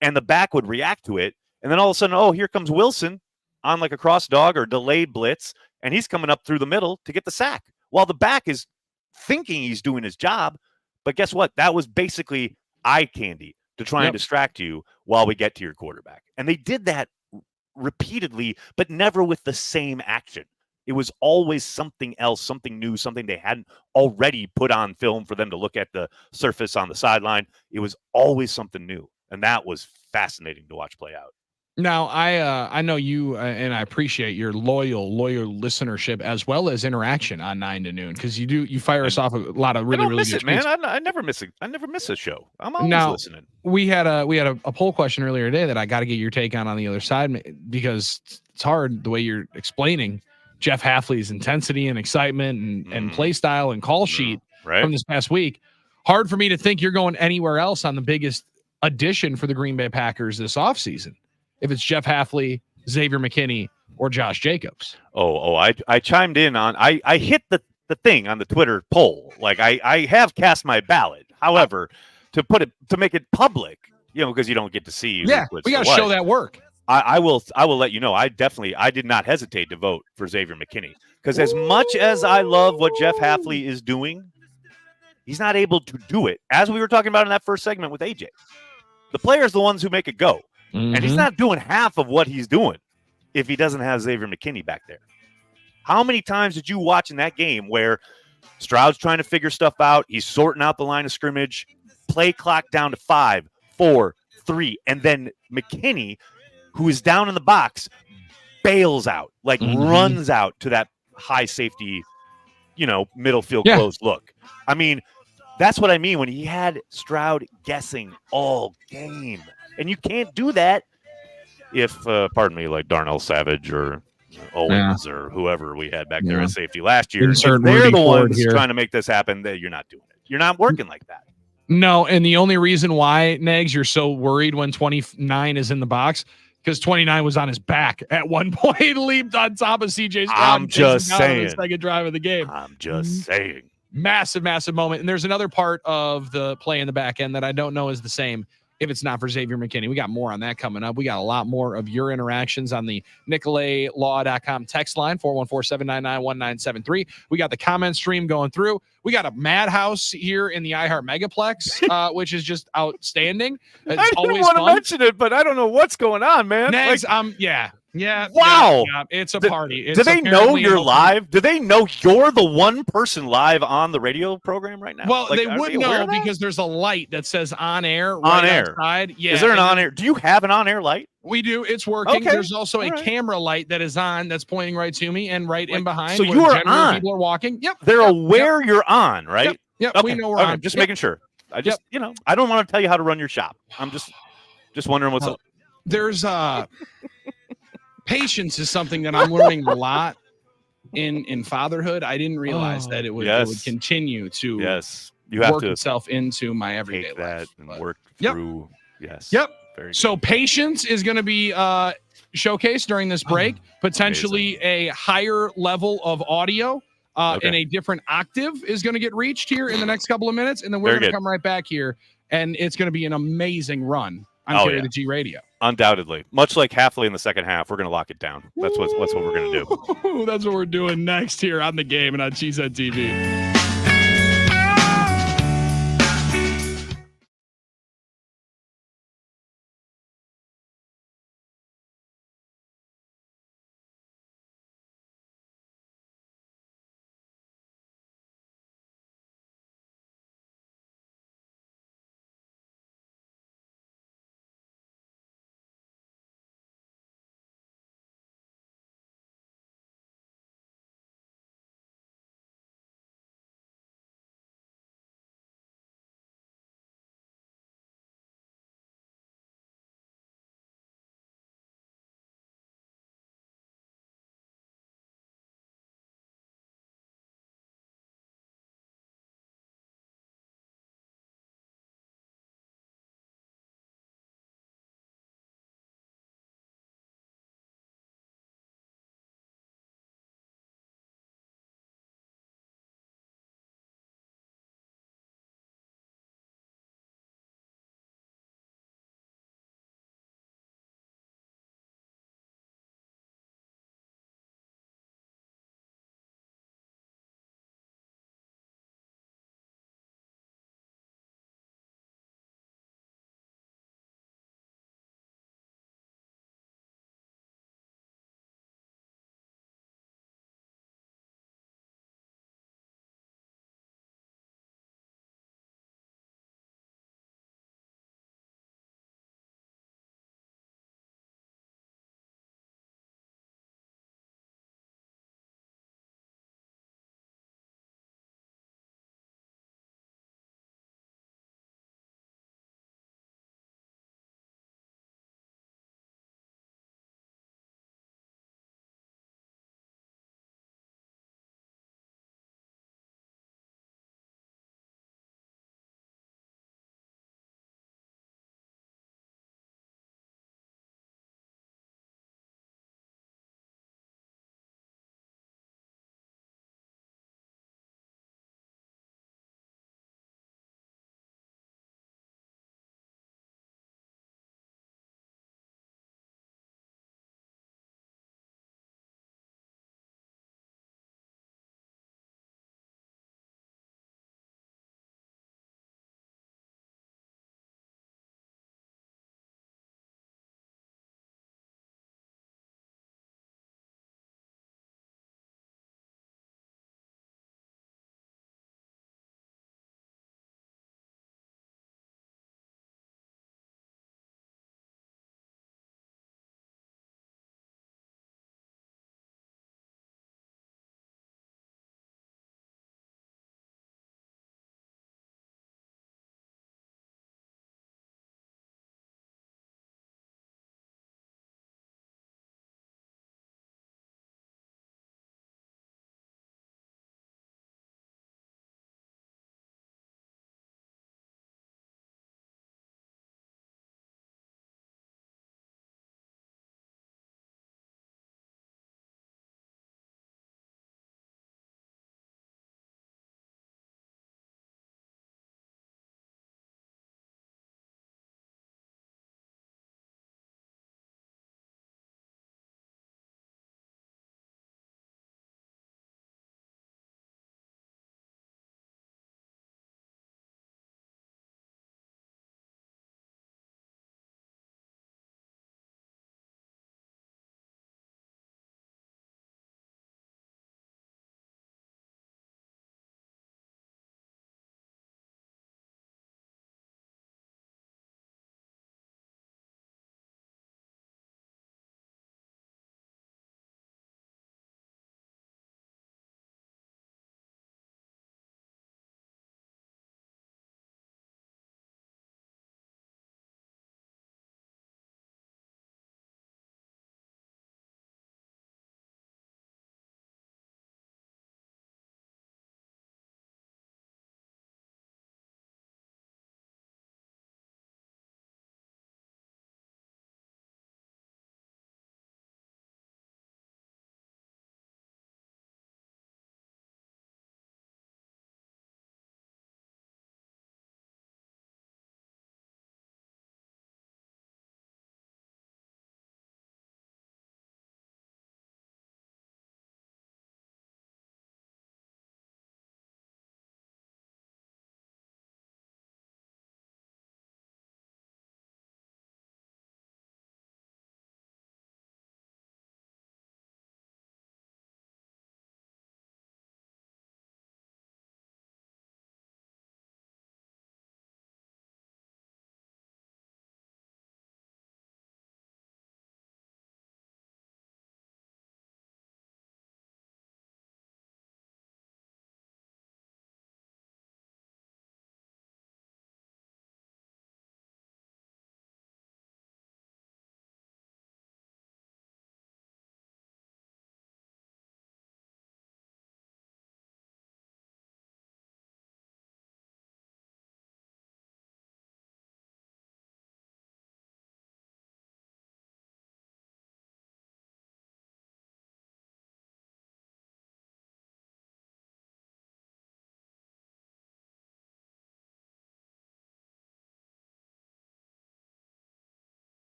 and the back would react to it, and then all of a sudden, here comes Wilson on a cross dog or delayed blitz, and he's coming up through the middle to get the sack. While the back is thinking he's doing his job, but guess what? That was basically eye candy to try and distract you while we get to your quarterback. And they did that repeatedly, but never with the same action. It was always something else, something new, something they hadn't already put on film for them to look at the surface on the sideline. It was always something new, and that was fascinating to watch play out. Now, I know you and I appreciate your loyal listenership as well as interaction on 9 to Noon, because you fire us off a lot of really I don't miss good it, man. tweets. I never miss it. I never miss a show. I'm always Now, listening. we had a poll question earlier today that I got to get your take on the other side, because it's hard the way you're explaining Jeff Halfley's intensity and excitement and play style and call sheet from this past week. Hard for me to think you're going anywhere else on the biggest addition for the Green Bay Packers this offseason, if it's Jeff Halfley, Xavier McKinney, or Josh Jacobs. I chimed in on I hit the thing on the Twitter poll. Like I have cast my ballot. However, to make it public, because you don't get to see. Yeah, we got to show that work. I will let you know. I did not hesitate to vote for Xavier McKinney, because as much as I love what Jeff Halfley is doing, he's not able to do it. As we were talking about in that first segment with AJ, the players the ones who make it go, and he's not doing half of what he's doing if he doesn't have Xavier McKinney back there. How many times did you watch in that game where Stroud's trying to figure stuff out, he's sorting out the line of scrimmage, play clock down to 5, 4, 3, and then McKinney, who is down in the box, bails out, runs out to that high safety, middle field closed look. I mean, that's what I mean when he had Stroud guessing all game. And you can't do that if, like Darnell Savage or Owens or whoever we had back there at safety last year. If they're the ones trying to make this happen, that you're not doing it. You're not working like that. No, and the only reason why, Nags, you're so worried when 29 is in the box, because 29 was on his back at one point, leaped on top of CJ Stroud. I'm just saying. The second drive of the game. I'm just saying. Massive moment. And there's another part of the play in the back end that I don't know is the same if it's not for Xavier McKinney. We got more on that coming up. We got a lot more of your interactions on the NicoletLaw.com text line, 414-799-1973. We got the comment stream going through. We got a madhouse here in the iHeart Megaplex, which is just outstanding. It's I didn't want to mention it, but I don't know what's going on, man. Next, yeah. Wow. Yeah, it's a party. Do they know you're live? Do they know you're the one person live on the radio program right now? Well, they would know because there's a light that says on air outside. Yeah. Is there an on air? Do you have an on air light? We do. It's working. Okay. There's also a camera light that is on that's pointing right to me and right in behind. So you are on. People are walking. Yep. They're aware you're on, right? Yep. Okay. We know we're on. Just making sure. I just, I don't want to tell you how to run your shop. I'm just wondering what's up. There's patience is something that I'm learning a lot in fatherhood. I didn't realize that it would continue to you have work to itself into my everyday take that life. And work through. Yes. Yep. Very so patience is going to be showcased during this break. Potentially a higher level of audio and a different octave is going to get reached here in the next couple of minutes, and then we're going to come right back here, and it's going to be an amazing run on Carry the G Radio. Undoubtedly. Much like Halfley in the second half, we're going to lock it down. That's what we're going to do. That's what we're doing next here on The Game and on Cheesehead TV.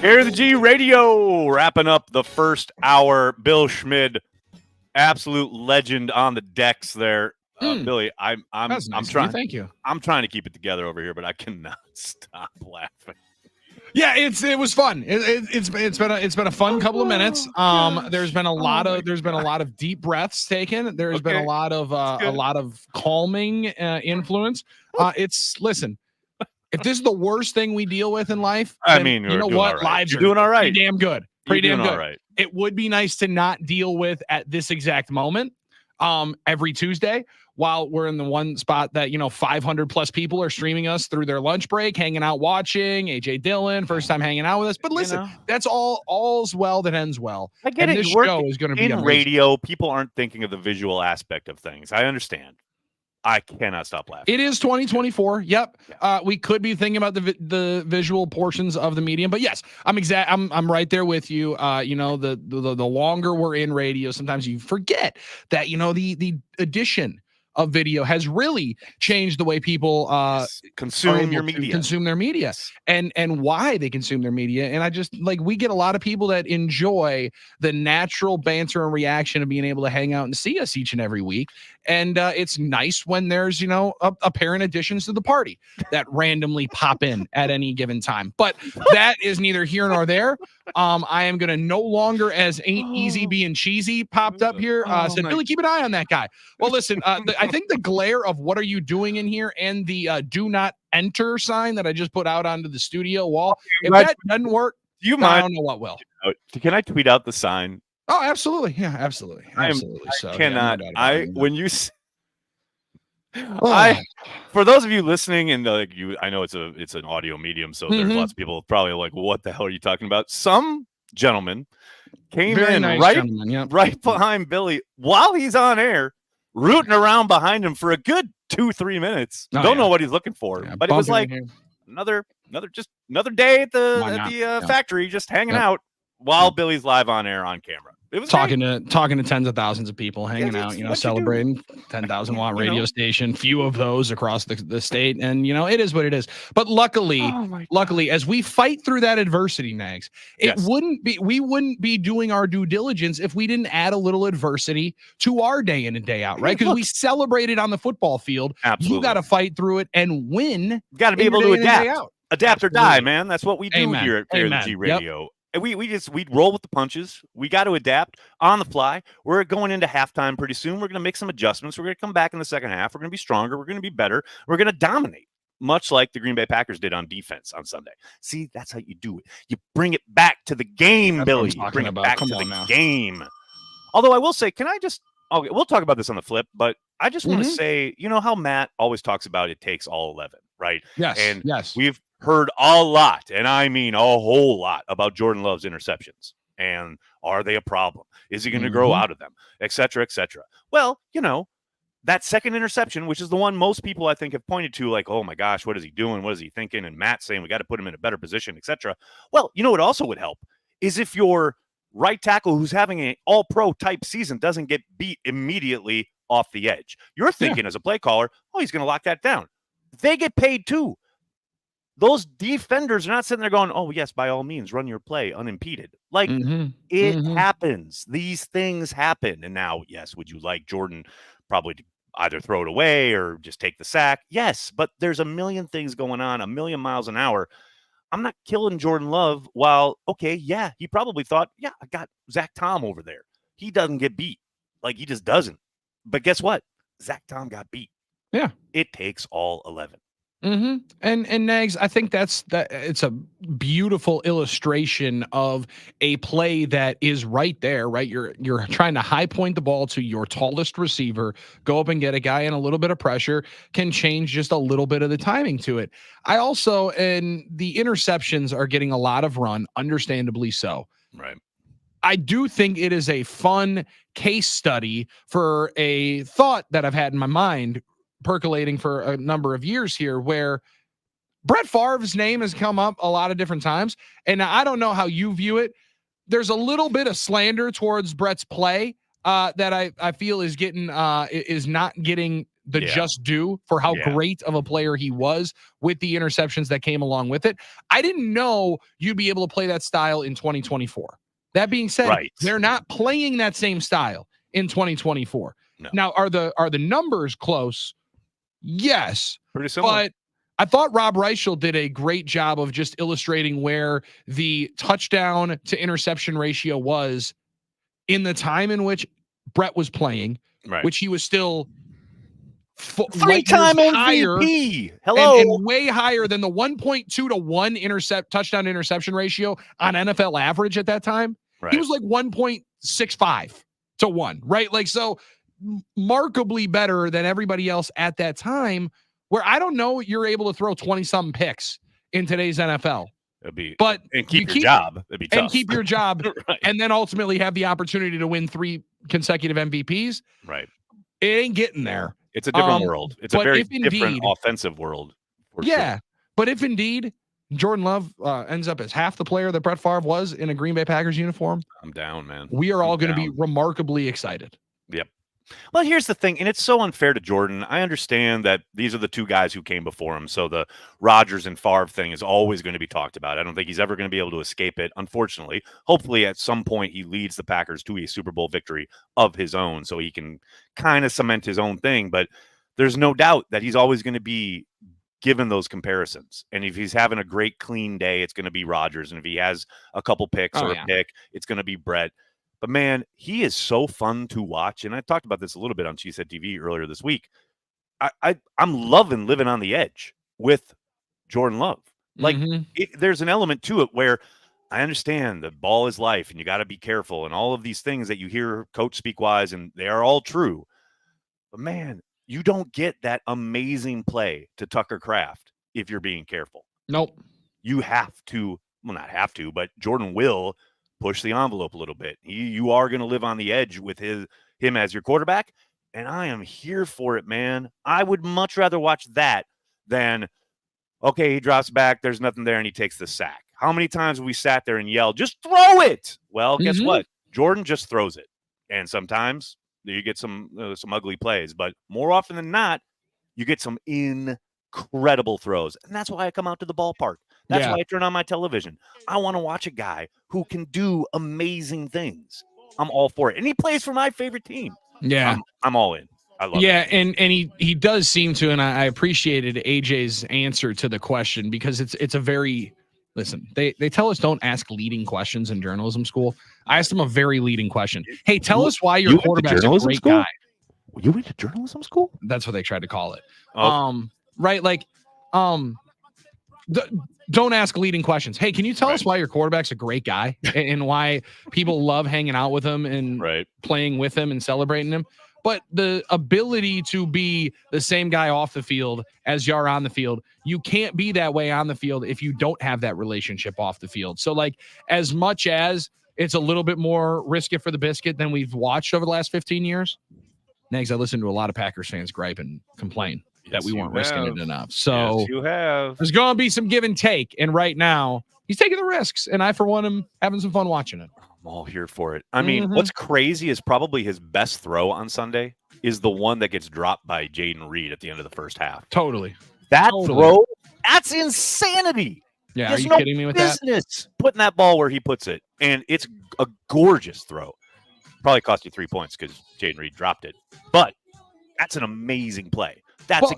Air the G Radio, wrapping up the first hour. Bill Schmid, absolute legend on the decks there. Billy, I'm Nice trying. Thank you. I'm trying to keep it together over here, but I cannot stop laughing. Yeah, it was fun. It's been a fun couple of minutes. There's been a lot of deep breaths taken. There's been a lot of calming influence. Listen. If this is the worst thing we deal with in life, I mean, you know what? Right. Lives You're are doing all right. Pretty damn good. Pretty damn good. All right. It would be nice to not deal with at this exact moment. Every Tuesday, while we're in the one spot that 500 plus people are streaming us through their lunch break, hanging out, watching AJ Dillon, first time hanging out with us. But listen, that's all's well that ends well. I get and it. This show is going to be in amazing. radio. People aren't thinking of the visual aspect of things. I understand. I cannot stop laughing. It is 2024. Yep. We could be thinking about the visual portions of the medium, but yes, I'm right there with you. The longer we're in radio, sometimes you forget that the addition of video has really changed the way people consume your media, consume their media, and why they consume their media. And I just we get a lot of people that enjoy the natural banter and reaction of being able to hang out and see us each and every week. And it's nice when there's apparent additions to the party that randomly pop in at any given time. But that is neither here nor there. I am gonna no longer, as Ain't Easy Being Cheesy popped up here, said Billy, keep an eye on that guy. Well, listen, I think the glare of what are you doing in here and the do not enter sign that I just put out onto the studio wall, if that doesn't work, do you mind? I don't know what will. Can I tweet out the sign? Oh, absolutely. Yeah, absolutely. I cannot. When you for those of you listening, and I know it's an audio medium, so there's lots of people probably like, what the hell are you talking about? Some gentleman came in right behind Billy while he's on air, rooting around behind him for a good 2-3 minutes. Don't know what he's looking for, but it was like another day at the factory, just hanging out while Billy's live on air on camera. It was talking to tens of thousands of people hanging out, celebrating 10,000 watt radio station, few of those across the state. And, it is what it is. But luckily, as we fight through that adversity, Nags, we wouldn't be doing our due diligence if we didn't add a little adversity to our day in and day out, right? Because we celebrated on the football field. Absolutely. You got to fight through it and win. Got to be able to adapt or die, man. That's what we do here at Fair the G Radio. Yep. And we roll with the punches. We got to adapt on the fly. We're going into halftime pretty soon. We're going to make some adjustments. We're going to come back in the second half. We're going to be stronger. We're going to be better. We're going to dominate, much like the Green Bay Packers did on defense on Sunday. See, that's how you do it. You bring it back to the game, Billy. You bring it back to the game. Although I will say, we'll talk about this on the flip, but I just want to say, how Matt always talks about it takes all 11, right? Yes. And yes. We've heard a lot, and I mean a whole lot, about Jordan Love's interceptions. And are they a problem? Is he going to grow out of them? Et cetera, et cetera. Well, that second interception, which is the one most people I think have pointed to, like, oh my gosh, what is he doing? What is he thinking? And Matt saying we got to put him in a better position, et cetera. Well, what also would help is if your right tackle who's having an all-pro type season doesn't get beat immediately off the edge. You're thinking as a play caller, oh, he's going to lock that down. They get paid too. Those defenders are not sitting there going, oh, yes, by all means, run your play unimpeded. Like, it happens. These things happen. And now, yes, would you like Jordan probably to either throw it away or just take the sack? Yes, but there's a million things going on, a million miles an hour. I'm not killing Jordan Love while, he probably thought, I got Zach Tom over there. He doesn't get beat. Like, he just doesn't. But guess what? Zach Tom got beat. Yeah. It takes all 11. And Nags, I think it's a beautiful illustration of a play that is right there, right? You're trying to high point the ball to your tallest receiver, go up and get a guy in a little bit of pressure, can change just a little bit of the timing to it. And the interceptions are getting a lot of run, understandably so. Right. I do think it is a fun case study for a thought that I've had in my mind percolating for a number of years here, where Brett Favre's name has come up a lot of different times. And I don't know how you view it. There's a little bit of slander towards Brett's play that I feel is not getting the just due for how great of a player he was with the interceptions that came along with it. I didn't know you'd be able to play that style in 2024. That being said, they're not playing that same style in 2024. No. Now, are the numbers close? Yes. Pretty similar. But I thought Rob Reichel did a great job of just illustrating where the touchdown to interception ratio was in the time in which Brett was playing, which he was still three-time MVP. Hello. And way higher than the 1.2 to 1 touchdown interception ratio on NFL average at that time. He was like 1.65 to 1, right? Like, so markedly better than everybody else at that time, where I don't know you're able to throw 20-something picks in today's NFL. And keep your job. It'd be tough. And keep your job, and then ultimately have the opportunity to win 3 consecutive MVPs. Right. It ain't getting there. It's a different world. It's a very different offensive world. Sure. But if indeed Jordan Love ends up as half the player that Brett Favre was in a Green Bay Packers uniform, I'm down, man. We are all going to be remarkably excited. Yep. Well, here's the thing, and it's so unfair to Jordan. I understand that these are the 2 guys who came before him, so the Rodgers and Favre thing is always going to be talked about. I don't think he's ever going to be able to escape it, unfortunately. Hopefully, at some point, he leads the Packers to a Super Bowl victory of his own, so he can kind of cement his own thing. But there's no doubt that he's always going to be given those comparisons. And if he's having a great, clean day, it's going to be Rodgers. And if he has a couple picks a pick, it's going to be Brett. But, man, he is so fun to watch. And I talked about this a little bit on Cheesehead TV earlier this week. I'm loving living on the edge with Jordan Love. Like, there's an element to it where I understand the ball is life and you got to be careful and all of these things that you hear coach speak wise, and they are all true. But, man, you don't get that amazing play to Tucker Kraft if you're being careful. Nope. You have to, well, not have to, but Jordan will push the envelope a little bit. You are going to live on the edge with him as your quarterback, and I am here for it, man. I would much rather watch that than, okay, he drops back, there's nothing there, and he takes the sack. How many times have we sat there and yelled, just throw it? Well, guess what? Jordan just throws it, and sometimes you get some ugly plays, but more often than not, you get some incredible throws, and that's why I come out to the ballpark. That's why I turn on my television. I want to watch a guy who can do amazing things. I'm all for it. And he plays for my favorite team. Yeah. I'm all in. I love it. Yeah, and he does seem to, and I appreciated AJ's answer to the question, because it's a very, listen, they tell us don't ask leading questions in journalism school. I asked him a very leading question. Hey, tell us why your quarterback's a great guy. You went to journalism school? That's what they tried to call it. Right, like, don't ask leading questions. Hey, can you tell us why your quarterback's a great guy and why people love hanging out with him and playing with him and celebrating him? But the ability to be the same guy off the field as you are on the field, you can't be that way on the field if you don't have that relationship off the field. So, like, as much as it's a little bit more risky for the biscuit than we've watched over the last 15 years, Nags, I listened to a lot of Packers fans gripe and complain that we weren't risking it enough. So you have. There's going to be some give and take. And right now, he's taking the risks. And I, for one, am having some fun watching it. I'm all here for it. I mean, what's crazy is probably his best throw on Sunday is the one that gets dropped by Jaden Reed at the end of the first half. Totally. That throw, that's insanity. Yeah, are you kidding me with that? Putting that ball where he puts it. And it's a gorgeous throw. Probably cost you 3 points because Jaden Reed dropped it. But that's an amazing play. That's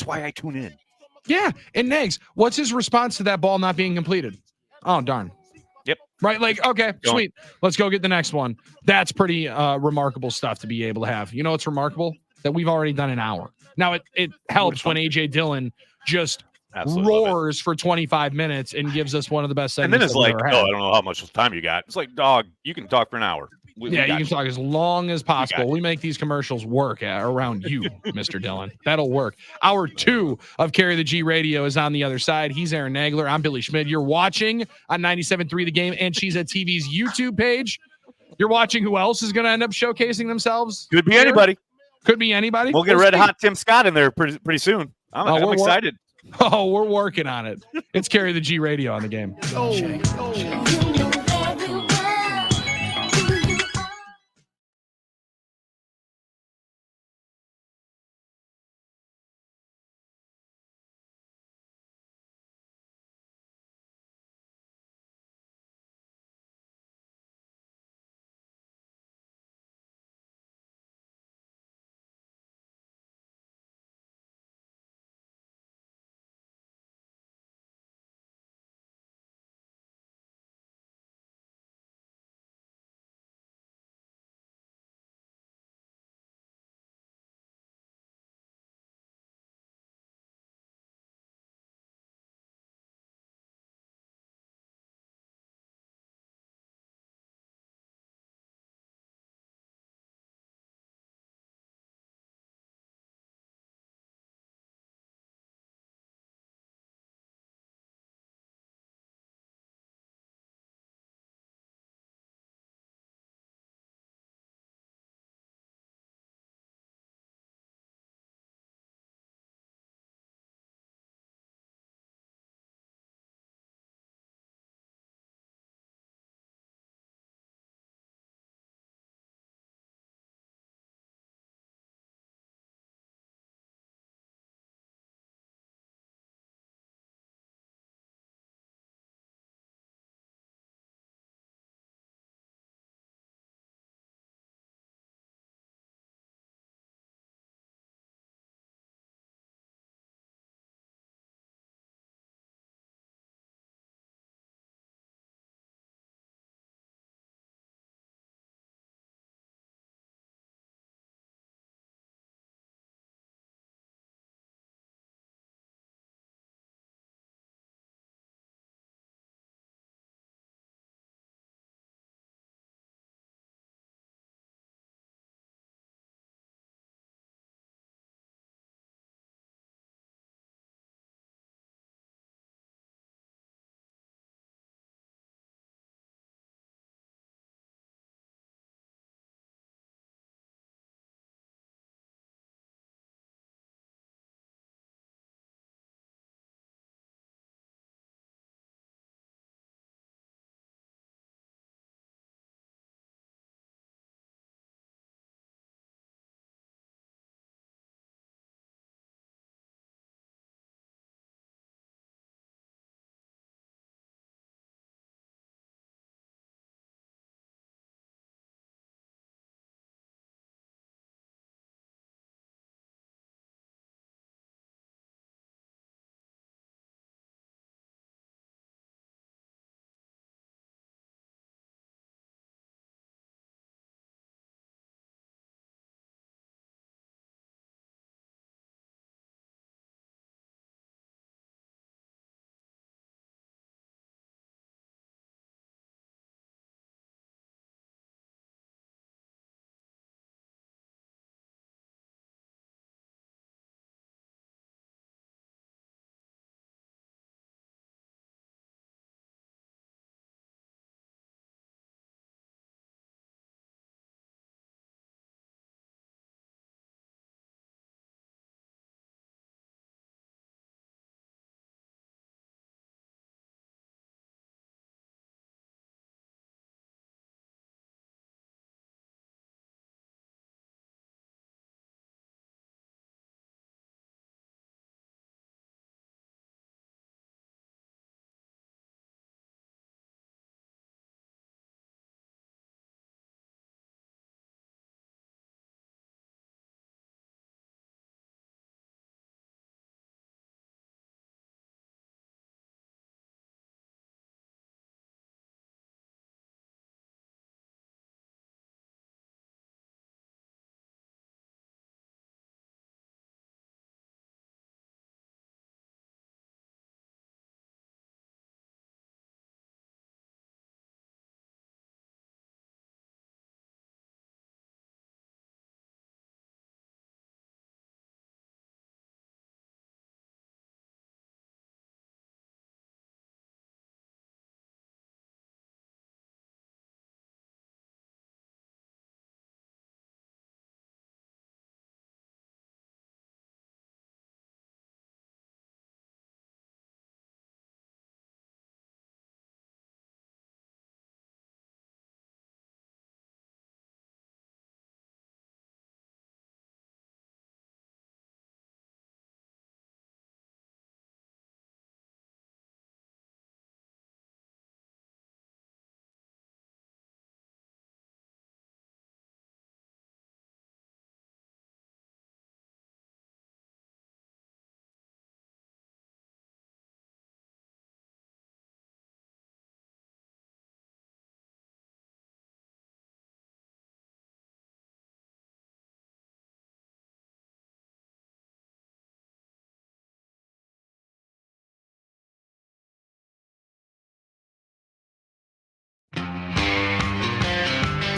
why I tune in. Yeah. And Nags, what's his response to that ball not being completed? Oh, darn. Yep. Right. Like, okay, sweet. Let's go get the next one. That's pretty remarkable stuff to be able to have. You know, it's remarkable that we've already done an hour. Now it helps when AJ Dillon just roars for 25 minutes and gives us one of the best segments. And then it's like, I don't know how much time you got. It's like, dog, you can talk for an hour. You can talk as long as possible. We make these commercials work around you, Mr. Dillon. That'll work. Hour 2 of Carry the G Radio is on the other side. He's Aaron Nagler. I'm Billy Schmid. You're watching on 97.3 The Game and Cheesehead TV's YouTube page. You're watching who else is going to end up showcasing themselves. Could be anybody. Could be anybody. We'll get Red Hot Tim Scott in there pretty soon. I'm excited. We're working on it. It's Carry the G Radio on The Game.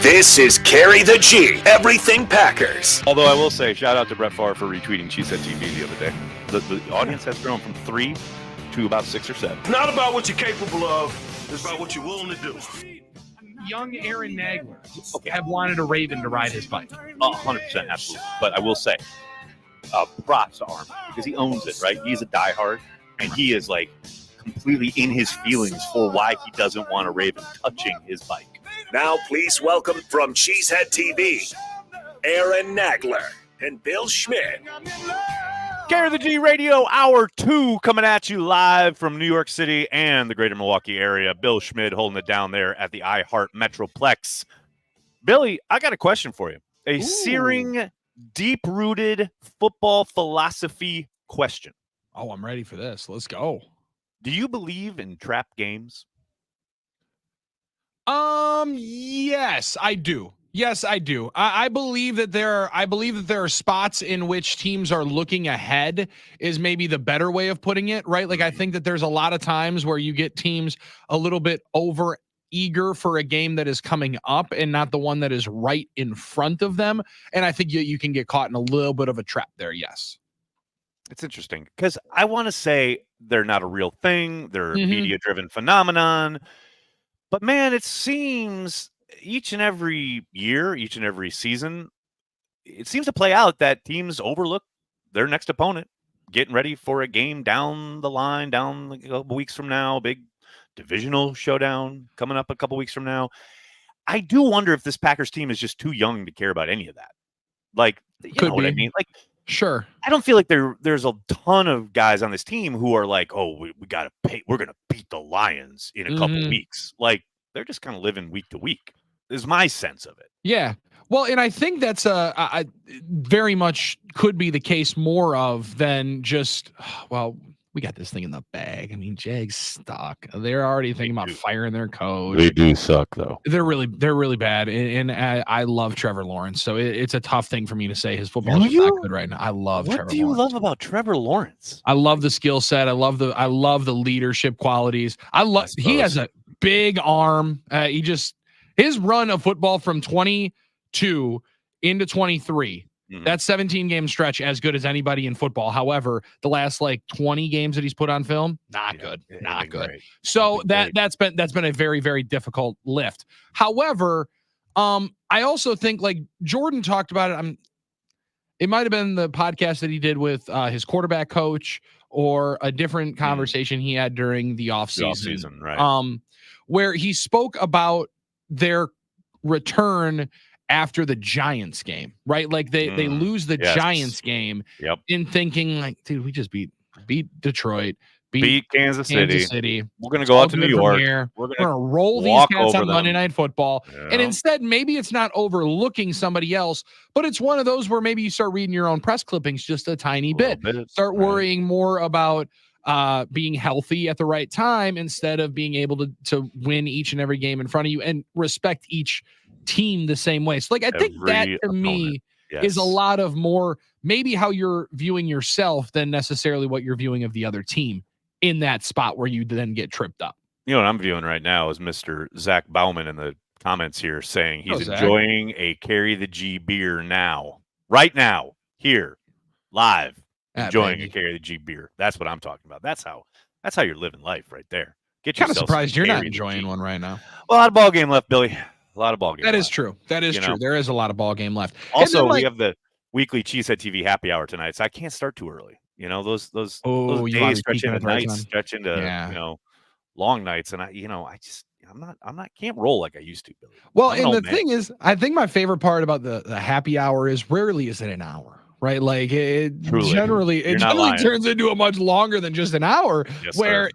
This is Carry the G, Everything Packers. Although I will say, shout out to Brett Favre for retweeting Cheesehead TV the other day. The audience has grown from 3 to about 6 or 7. It's not about what you're capable of. It's about what you're willing to do. Young Aaron Nagler have wanted a Raven to ride his bike. 100%, absolutely. But I will say, props to Armin because he owns it, right? He's a diehard, and he is like completely in his feelings for why he doesn't want a Raven touching his bike. Now, please welcome from Cheesehead TV, Aaron Nagler and Bill Schmid. Carry the G Radio Hour 2 coming at you live from New York City and the greater Milwaukee area. Bill Schmid holding it down there at the iHeart Metroplex. Billy, I got a question for you. A searing, deep-rooted football philosophy question. Oh, I'm ready for this. Let's go. Do you believe in trap games? Yes, I do. Yes, I do. I believe that there are spots in which teams are looking ahead is maybe the better way of putting it, right? Like I think that there's a lot of times where you get teams a little bit over eager for a game that is coming up and not the one that is right in front of them. And I think you can get caught in a little bit of a trap there. Yes. It's interesting because I want to say they're not a real thing. They're a media-driven phenomenon. But, man, it seems each and every year, each and every season, it seems to play out that teams overlook their next opponent, getting ready for a game down the line, down a couple weeks from now, big divisional showdown coming up a couple weeks from now. I do wonder if this Packers team is just too young to care about any of that. Like, you know what I mean? Like, sure. I don't feel like there's a ton of guys on this team who are like, oh, we got to pay. We're going to beat the Lions in a couple weeks. Like, they're just kind of living week to week is my sense of it. Yeah. Well, and I think that's very much could be the case more of than just, well, we got this thing in the bag. I mean, Jags stuck. They're already thinking about firing their coach. They do suck, though. They're really bad. And I love Trevor Lawrence. So it's a tough thing for me to say his football is not good right now. I love Trevor Lawrence. What do you love about Trevor Lawrence? I love the skill set. I love the leadership qualities. He has a big arm. His run of football from 22 into 23. That 17 game stretch as good as anybody in football. However, the last 20 games that he's put on film, not good. So that's been a very, very difficult lift. However, I also think Jordan talked about it. It might've been the podcast that he did with his quarterback coach or a different conversation he had during the offseason, right? Where he spoke about their return after the Giants game, right? Like they lose the Giants game in thinking dude, we just beat Detroit, beat Kansas City. We're going to go out to New York. We're going to roll these cats on Monday Night Football. Yeah. And instead, maybe it's not overlooking somebody else, but it's one of those where maybe you start reading your own press clippings just a tiny bit. Start worrying more about being healthy at the right time instead of being able to win each and every game in front of you and respect each team the same way. So I think that to me is a lot of more maybe how you're viewing yourself than necessarily what you're viewing of the other team in that spot where you then get tripped up. You know what I'm viewing right now is Mr. Zach Bauman in the comments here saying he's enjoying a Carry the G beer right now, here, live, enjoying a Carry the G beer. That's what I'm talking about. That's how you're living life right there. Kind of surprised you're not enjoying one right now. Well, a lot of ball game left, Billy. A lot of ball game. That is true. That is true. There is a lot of ball game left. Also, we have the weekly Cheesehead TV happy hour tonight, so I can't start too early. You know, those days stretch into nights, stretch into long nights, and I'm not can't roll like I used to, Billy. Well, and the thing is, I think my favorite part about the happy hour is rarely is it an hour. Right. Like it generally turns into a much longer than just an hour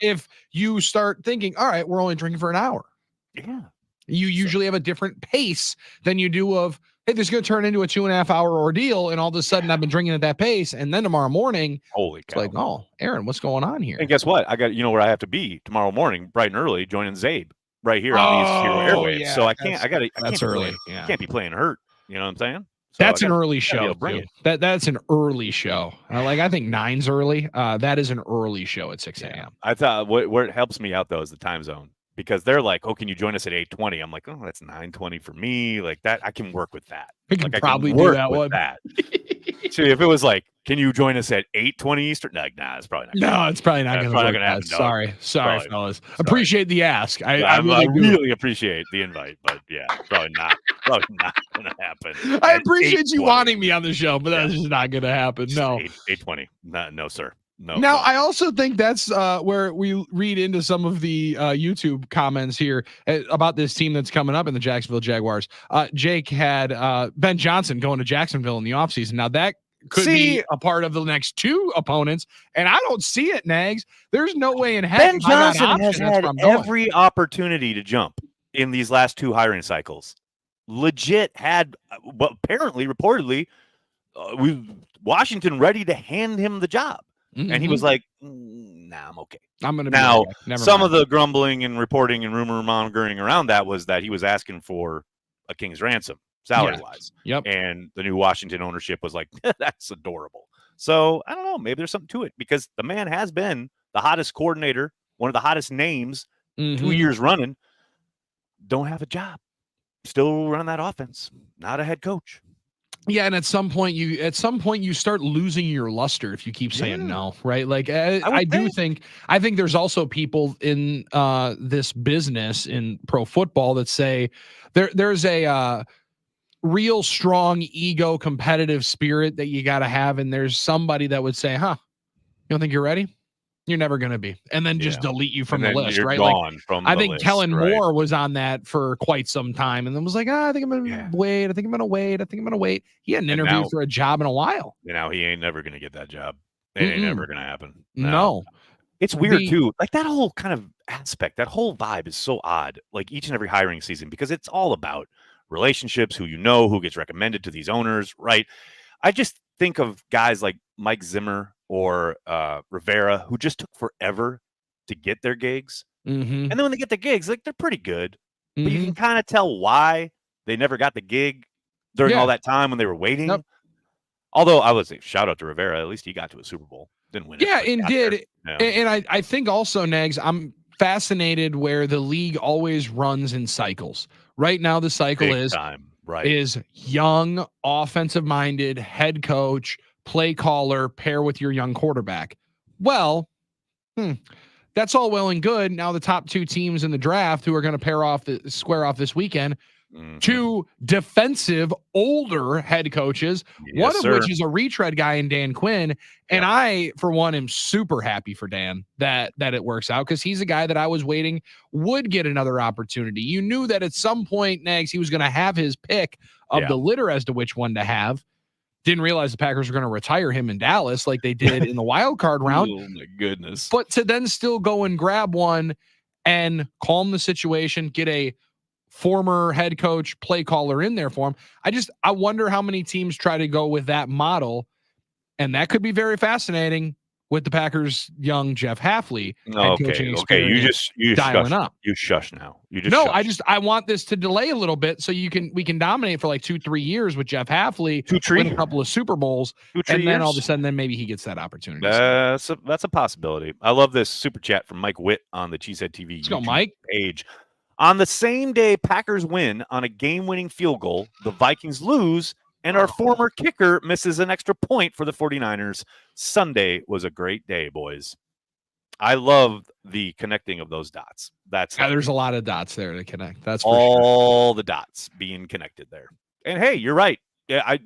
if you start thinking, all right, we're only drinking for an hour. Yeah. You usually have a different pace than you do of, hey, this is going to turn into a 2.5 hour ordeal. And all of a sudden I've been drinking at that pace. And then tomorrow morning, holy cow. It's like, oh, Aaron, what's going on here? And guess what? I got, where I have to be tomorrow morning, bright and early, joining Zabe right here on these Hero Airwaves. Yeah, so I can't early. Can't be playing hurt. You know what I'm saying? So that's an early show. That's an early show. I think 9's early. That is an early show at 6 a.m. I thought where it helps me out though is the time zone. because they're like, "Oh, can you join us at 8:20?" I'm like, "Oh, that's 9:20 for me." Like that, I can work with that. We can Like, probably I can do work that with one. that. So if it was like, "Can you join us at 8:20 Eastern?" Like, nah, it's probably not. No, it's probably not That's going to probably not work. gonna happen, Guys. dog. Sorry, Probably. fellas. Sorry. Appreciate the ask. I I really do. really appreciate the invite, but yeah, probably not gonna happen. I At appreciate you 8:20. wanting me on the show, but that's Yeah. just not going to happen. Just No. 8:20. No, sir. No. Now, no. I also think that's where we read into some of the YouTube comments here about this team that's coming up in the Jacksonville Jaguars. Jake had Ben Johnson going to Jacksonville in the offseason. Now, that could be a part of the next two opponents, and I don't see it, Nags. There's no way in heck Ben if I got Johnson option, has that's had where I'm going. every opportunity to jump in these last two hiring cycles. Legit had, but apparently, reportedly, Washington ready to hand him the job. And he was like, nah, I'm okay. I'm going to now, Never some mind. of the grumbling and reporting and rumor mongering around that was that he was asking for a king's ransom, salary-wise. Yep. And the new Washington ownership was like, that's adorable. So, I don't know. Maybe there's something to it because the man has been the hottest coordinator, one of the hottest names, 2 years running. Don't have a job. Still run that offense. Not a head coach. Yeah, and at some point you start losing your luster if you keep saying no, right? Like I think there's also people in this business in pro football that say there's a real strong ego competitive spirit that you got to have, and there's somebody that would say, you don't think you're ready? You're never going to be, and then just delete you from the list, right? Gone from I the think list, Kellen right? Moore was on that for quite some time, and then was like, I think I'm going to wait. I think I'm going to wait. I think I'm going to wait. He hadn't interviewed for a job in a while. Now he ain't never going to get that job. It ain't never going to happen. No. It's weird too. Like that whole kind of aspect, that whole vibe is so odd. Like each and every hiring season, because it's all about relationships, who gets recommended to these owners, right? I just think of guys like Mike Zimmer or Rivera who just took forever to get their gigs. And then when they get the gigs, like they're pretty good, but you can kind of tell why they never got the gig during all that time when they were waiting. Yep. Although I would say shout out to Rivera, at least he got to a Super Bowl. Didn't win it. Yeah, and did. Yeah. And I think also, Nags, I'm fascinated where the league always runs in cycles. Right now, the cycle is young, offensive-minded head coach, play caller, pair with your young quarterback. Well, that's all well and good. Now the top two teams in the draft who are going to square off this weekend, two defensive, older head coaches, one of which is a retread guy in Dan Quinn. And I, for one, am super happy for Dan that it works out because he's a guy that I was waiting would get another opportunity. You knew that at some point, Nags, he was going to have his pick of the litter as to which one to have. Didn't realize the Packers were going to retire him in Dallas like they did in the wild card round. Oh my goodness. But to then still go and grab one and calm the situation, get a former head coach, play caller in there for him. I wonder how many teams try to go with that model. And that could be very fascinating with the Packers' young Jeff Hafley. Okay. You dialing shush. up. You shush now. Shush. I want this to delay a little bit so we can dominate for like 2-3 years with Jeff Hafley, win a couple of Super Bowls, and then all of a sudden, then maybe he gets that opportunity. That's a possibility. I love this super chat from Mike Witt on the Cheesehead TV Let's go, Mike. page. On the same day Packers win on a game-winning field goal, the Vikings lose, and our former kicker misses an extra point for the 49ers. Sunday was a great day, boys. I love the connecting of those dots. There's a lot of dots there to connect. That's for all the dots being connected there. And hey, you're right. Yeah,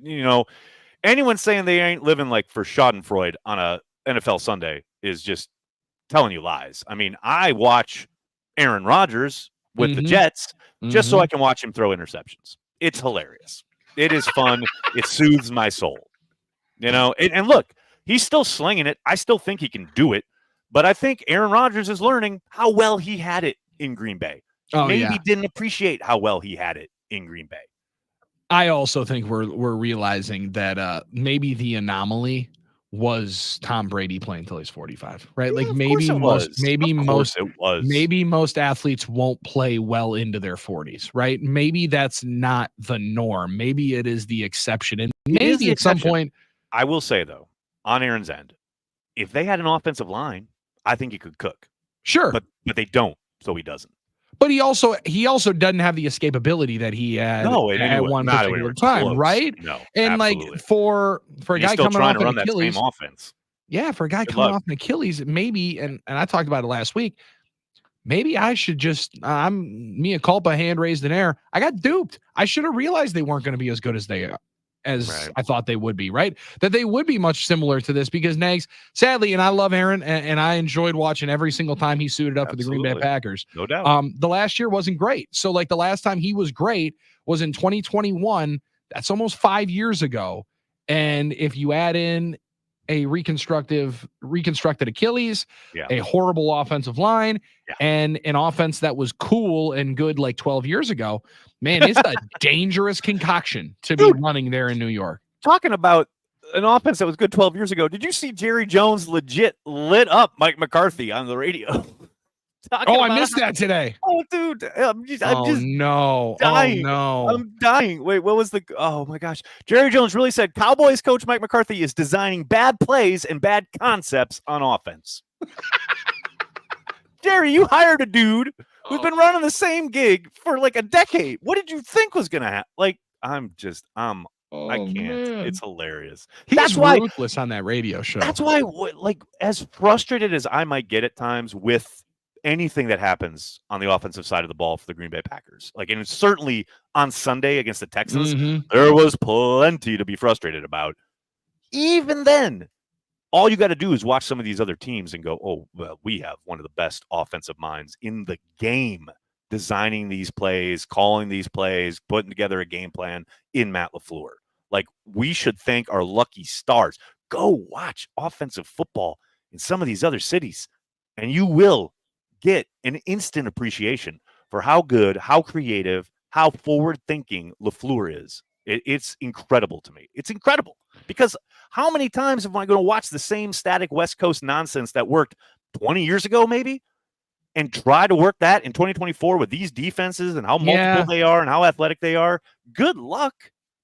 anyone saying they ain't living like for Schadenfreude on a NFL Sunday is just telling you lies. I mean, I watch Aaron Rodgers with the Jets just so I can watch him throw interceptions. It's hilarious. It is fun. It soothes my soul. And look, he's still slinging it. I still think he can do it. But I think Aaron Rodgers is learning how well he had it in Green Bay. Maybe didn't appreciate how well he had it in Green Bay. I also think we're realizing that maybe the anomaly was Tom Brady playing till he's 45, right? Like maybe most athletes won't play well into their 40s, right? Maybe that's not the norm. Maybe it is the exception. And maybe at some point, I will say though, on Aaron's end, if they had an offensive line, I think he could cook. Sure. But they don't, so he doesn't. but he also doesn't have the escapability that he had at one particular time, close. right? No, and absolutely. like for a guy still coming trying off to an run that Achilles, same offense. yeah, for a guy Good coming luck. off an Achilles, maybe, and I talked about it last week. Maybe I should just mea culpa, hand raised in air. I got duped. I should have realized they weren't going to be as good as they are. As I thought they would be, right? That they would be much similar to this because Nags, sadly, and I love Aaron, and I enjoyed watching every single time he suited up for the Green Bay Packers. No doubt. The last year wasn't great. So, like, the last time he was great was in 2021. That's almost 5 years ago. And if you add in a reconstructed Achilles, a horrible offensive line, and an offense that was cool and good like 12 years ago, man, it's a dangerous concoction to be running there in New York. Talking about an offense that was good 12 years ago, did you see Jerry Jones legit lit up Mike McCarthy on the radio? I missed that today. Oh, dude, I'm just dying. Oh, no. I'm dying. Wait, what was the? Oh my gosh, Jerry Jones really said Cowboys coach Mike McCarthy is designing bad plays and bad concepts on offense. Jerry, you hired a dude who's been running the same gig for like a decade. What did you think was gonna happen? Like, I can't. Man. It's hilarious. That's why ruthless on that radio show. That's why, like, as frustrated as I might get at times with anything that happens on the offensive side of the ball for the Green Bay Packers, like, and it's certainly on Sunday against the Texans, there was plenty to be frustrated about. Even then, all you got to do is watch some of these other teams and go, oh, well, we have one of the best offensive minds in the game designing these plays, calling these plays, putting together a game plan in Matt LaFleur. Like, we should thank our lucky stars. Go watch offensive football in some of these other cities, and you will get an instant appreciation for how good, how creative, how forward-thinking LaFleur is. It's incredible to me. It's incredible because how many times am I going to watch the same static West Coast nonsense that worked 20 years ago maybe and try to work that in 2024 with these defenses and how multiple they are and how athletic they are? Good luck.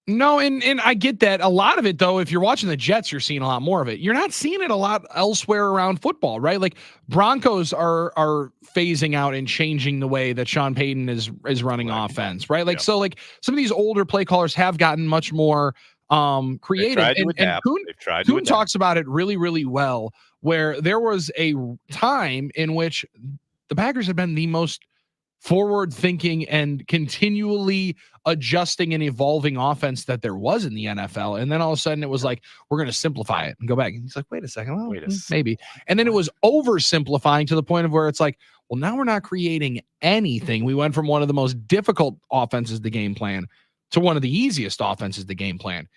No, and I get that. A lot of it, though, if you're watching the Jets, you're seeing a lot more of it. You're not seeing it a lot elsewhere around football, right? Like, Broncos are phasing out and changing the way that Sean Payton is running offense, right? Like, so, like, some of these older play callers have gotten much more creative. And Kuhn talks about it really, really well, where there was a time in which the Packers have been the most forward-thinking and continually adjusting and evolving offense that there was in the NFL. And then all of a sudden it was like, we're going to simplify it and go back. And he's like, wait a second. Well, maybe. And then it was oversimplifying to the point of where it's like, well, now we're not creating anything. We went from one of the most difficult offenses to game plan to one of the easiest offenses to game plan.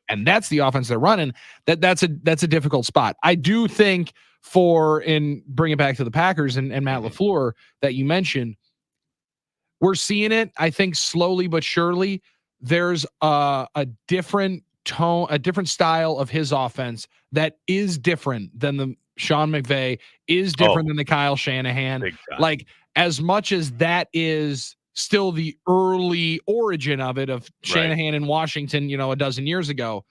And that's the offense they're running. That's a difficult spot. I do think and bring it back to the Packers and Matt LaFleur that you mentioned, we're seeing it, I think, slowly but surely. There's a different tone, a different style of his offense that is different than the Sean McVay, is different than the Kyle Shanahan. Like, as much as that is still the early origin of it, of Shanahan in Washington, a dozen years ago,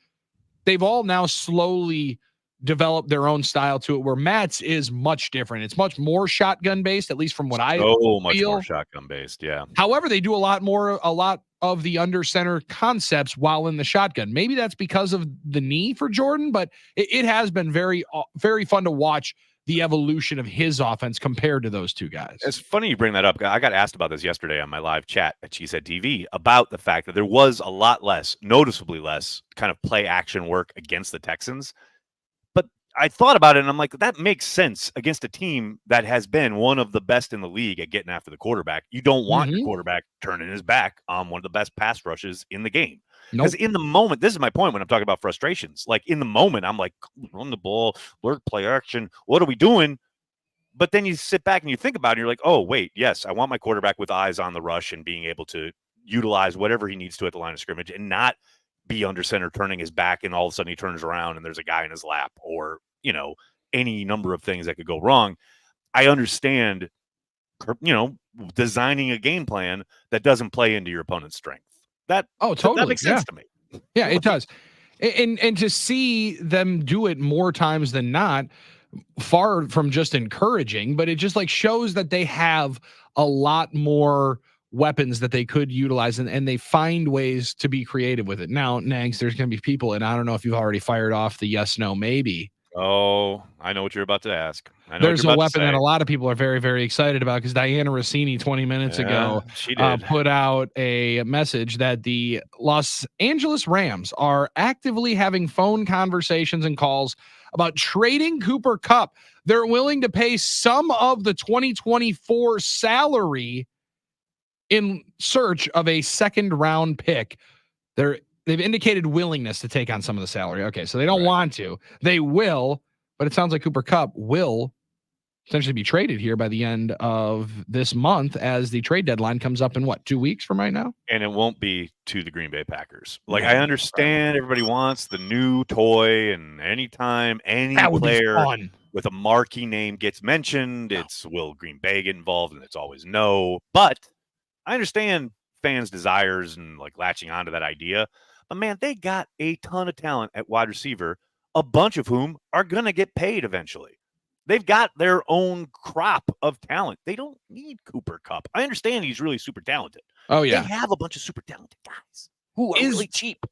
they've all now slowly develop their own style to it, where Matt's is much different. It's much more shotgun based, at least from what I feel. Much more shotgun based. Yeah. However, they do a lot of the under center concepts while in the shotgun. Maybe that's because of the knee for Jordan, but it has been very, very fun to watch the evolution of his offense compared to those two guys. It's funny you bring that up. I got asked about this yesterday on my live chat at Cheesehead TV about the fact that there was a lot less, noticeably less, kind of play action work against the Texans. I thought about it, and I'm like, that makes sense against a team that has been one of the best in the league at getting after the quarterback. You don't want your quarterback turning his back on one of the best pass rushes in the game. Because in the moment, this is my point when I'm talking about frustrations. Like, in the moment, I'm like, run the ball, work play action. What are we doing? But then you sit back and you think about it, and you're like, oh, wait, yes, I want my quarterback with eyes on the rush and being able to utilize whatever he needs to at the line of scrimmage and not be under center turning his back and all of a sudden he turns around and there's a guy in his lap, or any number of things that could go wrong. I understand, designing a game plan that doesn't play into your opponent's strength. Totally. That makes sense to me. Yeah, it does. And to see them do it more times than not, far from just encouraging, but it just like shows that they have a lot more weapons that they could utilize, and they find ways to be creative with it. Now, Nags, there's going to be people, and I don't know if you've already fired off the yes, no, maybe. Oh, I know what you're about to ask. There's a weapon that a lot of people are very, very excited about because Diana Rossini 20 minutes ago she did. Put out a message that the Los Angeles Rams are actively having phone conversations and calls about trading Cooper Kupp. They're willing to pay some of the 2024 salary in search of a second round pick. They've indicated willingness to take on some of the salary. Okay, so they don't want to. They will, but it sounds like Cooper Kupp will essentially be traded here by the end of this month as the trade deadline comes up in 2 weeks from right now? And it won't be to the Green Bay Packers. Like, I understand everybody wants the new toy, and anytime any player with a marquee name gets mentioned, it's will Green Bay get involved, and it's always no. But I understand fans' desires and like latching onto that idea. But man, they got a ton of talent at wide receiver, a bunch of whom are going to get paid eventually. They've got their own crop of talent. They don't need Cooper Kupp. I understand he's really super talented. Oh, yeah. They have a bunch of super talented guys who are really cheap.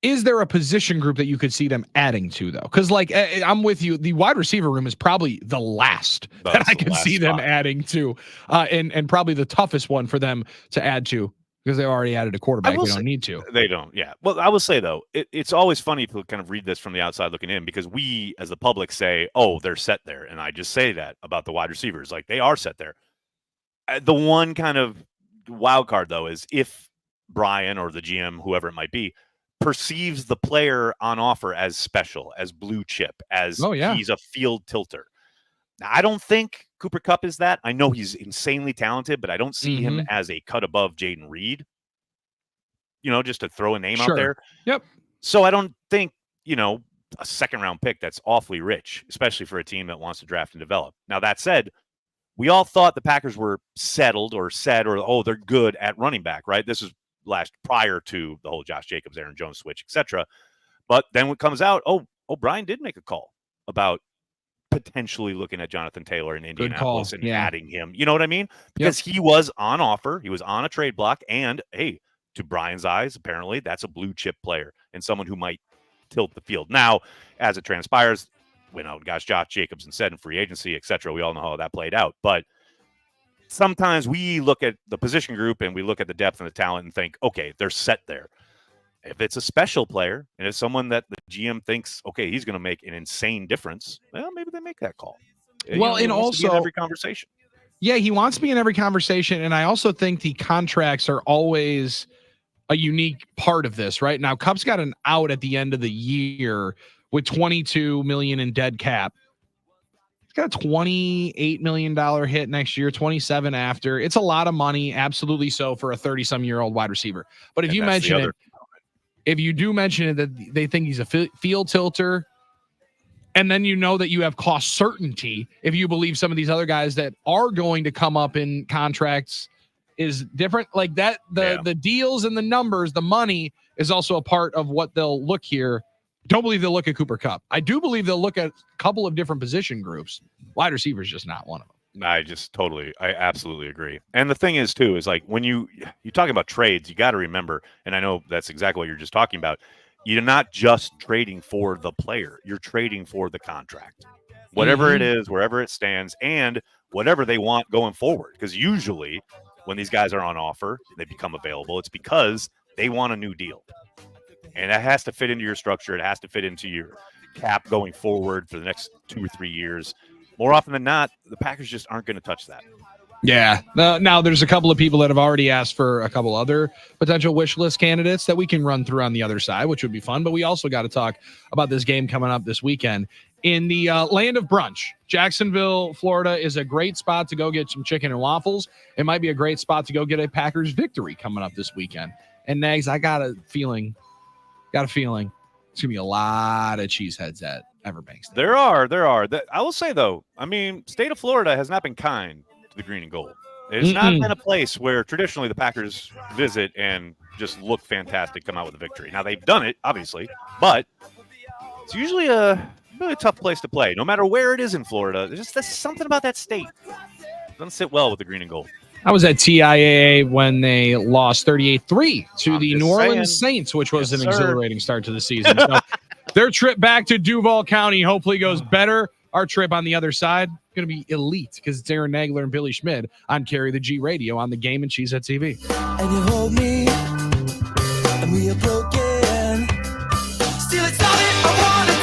Is there a position group that you could see them adding to, though? Because, like, I'm with you. The wide receiver room is probably the last that I can see them adding to, and probably the toughest one for them to add to. Because they already added a quarterback. They don't need to. They don't, yeah. Well, I will say, though, it's always funny to kind of read this from the outside looking in because we, as the public, say, oh, they're set there. And I just say that about the wide receivers. Like, they are set there. The one kind of wild card, though, is if Brian or the GM, whoever it might be, perceives the player on offer as special, as blue chip, as he's a field tilter. Now, I don't think Cooper Kupp is that. I know he's insanely talented, but I don't see him as a cut above Jaden Reed, just to throw a name out there. Yep. So I don't think, a second round pick that's awfully rich, especially for a team that wants to draft and develop. Now, that said, we all thought the Packers were settled or set or, oh, they're good at running back, right? This is prior to the whole Josh Jacobs, Aaron Jones switch, etc. But then what comes out, O'Brien did make a call about potentially looking at Jonathan Taylor in Indianapolis and adding him. You know what I mean? Because he was on offer. He was on a trade block. And, hey, to Brian's eyes, apparently, that's a blue chip player and someone who might tilt the field. Now, as it transpires, went out and got Josh Jacobs and said in free agency, etc. We all know how that played out. But sometimes we look at the position group and we look at the depth and the talent and think, okay, they're set there. If it's a special player and it's someone that the GM thinks, okay, he's going to make an insane difference, well, maybe they make that call. Well, and also in every conversation. Yeah, he wants to be in every conversation. And I also think the contracts are always a unique part of this, right? Now, Kupp's got an out at the end of the year with $22 million in dead cap. He's got a $28 million hit next year, 27 after. It's a lot of money, absolutely so, for a 30-some-year-old wide receiver. But if you mention it, if you do mention it, that they think he's a field tilter, and then that you have cost certainty if you believe some of these other guys that are going to come up in contracts is different. Like that, the deals and the numbers, the money is also a part of what they'll look here. Don't believe they'll look at Cooper Kupp. I do believe they'll look at a couple of different position groups. Wide receiver is just not one of them. I absolutely agree. And the thing is, too, is like when you're talking about trades, you got to remember, and I know that's exactly what you're just talking about. You're not just trading for the player. You're trading for the contract, whatever it is, wherever it stands, and whatever they want going forward. Because usually when these guys are on offer, they become available. It's because they want a new deal. And that has to fit into your structure. It has to fit into your cap going forward for the next 2 or 3 years. More often than not, the Packers just aren't going to touch that. Yeah. Now, there's a couple of people that have already asked for a couple other potential wish list candidates that we can run through on the other side, which would be fun. But we also got to talk about this game coming up this weekend. In the land of brunch, Jacksonville, Florida is a great spot to go get some chicken and waffles. It might be a great spot to go get a Packers victory coming up this weekend. And Nags, I got a feeling it's going to be a lot of cheeseheads at Everbank. There are. I will say, though, state of Florida has not been kind to the green and gold. It's not been a place where traditionally the Packers visit and just look fantastic, come out with a victory. Now, they've done it, obviously, but it's usually a really a tough place to play. No matter where it is in Florida, there's something about that state. It doesn't sit well with the green and gold. I was at TIAA when they lost 38-3 to the New Orleans saying. Saints, which was Yes, an sir. exhilarating start to the season. So their trip back to Duval County hopefully goes better. Our trip on the other side going to be elite because it's Aaron Nagler and Billy Schmid on Carry the G Radio on the Game and Cheesehead TV. And you hold me, and we are broken. Still, it's not it. I wanna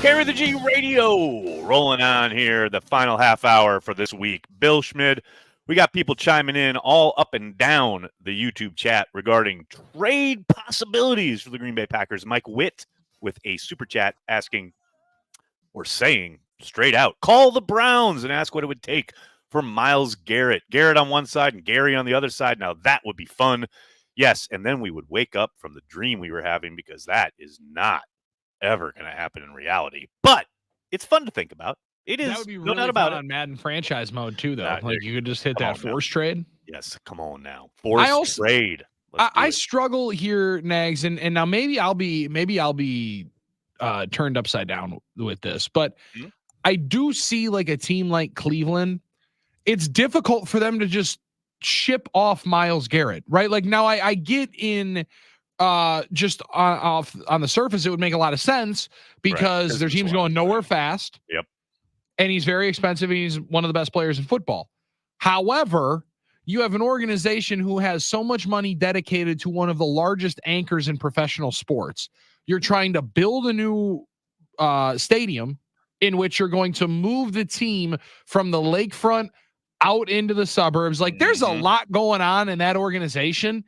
Carry the G Radio rolling on here, the final half hour for this week. Bill Schmid, we got people chiming in all up and down the YouTube chat regarding trade possibilities for the Green Bay Packers. Mike Witt with a super chat asking, or saying straight out, call the Browns and ask what it would take for Myles Garrett. Garrett on one side and Gary on the other side. Now that would be fun. Yes, and then we would wake up from the dream we were having, because that is not ever going to happen in reality. But it's fun to think about. It is. That would be no really doubt fun about on Madden franchise mode too, though. Nah, Like you could just hit that force trade. Yes, come on now. Force trade. I struggle here, Nags, and now maybe I'll be turned upside down with this, but I do see like a team like Cleveland. It's difficult for them to just ship off Myles Garrett, right? Like now I get in just on the surface, it would make a lot of sense because their team's going nowhere fast. Yep. And he's very expensive. And he's one of the best players in football. However, you have an organization who has so much money dedicated to one of the largest anchors in professional sports. You're trying to build a new stadium in which you're going to move the team from the lakefront out into the suburbs. Like there's a lot going on in that organization.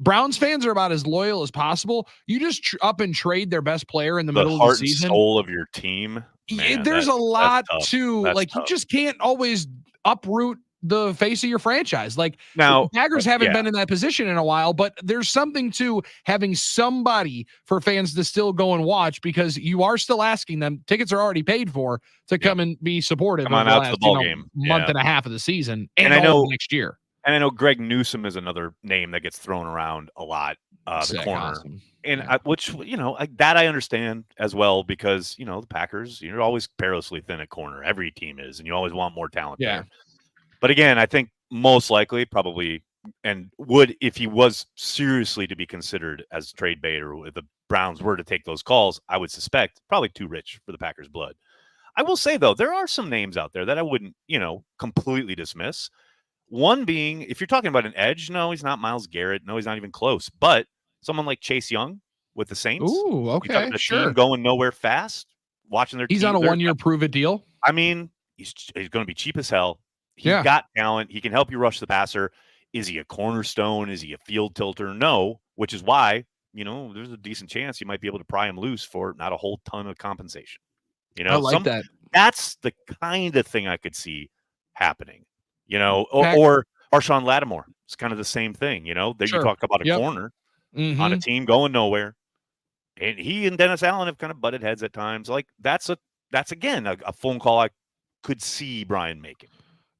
Browns fans are about as loyal as possible. You just up and trade their best player in the middle of the season. The heart and soul of your team. Man, there's a lot to like. Tough. You just can't always uproot the face of your franchise. Like now, the Packers haven't been in that position in a while, but there's something to having somebody for fans to still go and watch, because you are still asking them. Tickets are already paid for to come and be supportive. Come on out to the ball game. Month and a half of the season, and I know next year. And I know Greg Newsome is another name that gets thrown around a lot. The corner, awesome. And which that I understand as well, because the Packers, you're always perilously thin at corner. Every team is, and you always want more talent there. But again, I think most likely, probably, and would, if he was seriously to be considered as trade bait, or if the Browns were to take those calls, I would suspect probably too rich for the Packers' blood. I will say though, there are some names out there that I wouldn't, completely dismiss. One being, if you're talking about an edge, no, he's not Myles Garrett. No, he's not even close. But someone like Chase Young with the Saints. Ooh, okay, sure. Team going nowhere fast. Watching their he's team, on a 1-year prove-it deal. I mean, he's going to be cheap as hell. He's got talent. He can help you rush the passer. Is he a cornerstone? Is he a field tilter? No, which is why, there's a decent chance you might be able to pry him loose for not a whole ton of compensation. I like that. That's the kind of thing I could see happening. Or Marshawn Lattimore. It's kind of the same thing. You talk about a corner on a team going nowhere, and he and Dennis Allen have kind of butted heads at times. Like that's again a phone call I could see Brian making.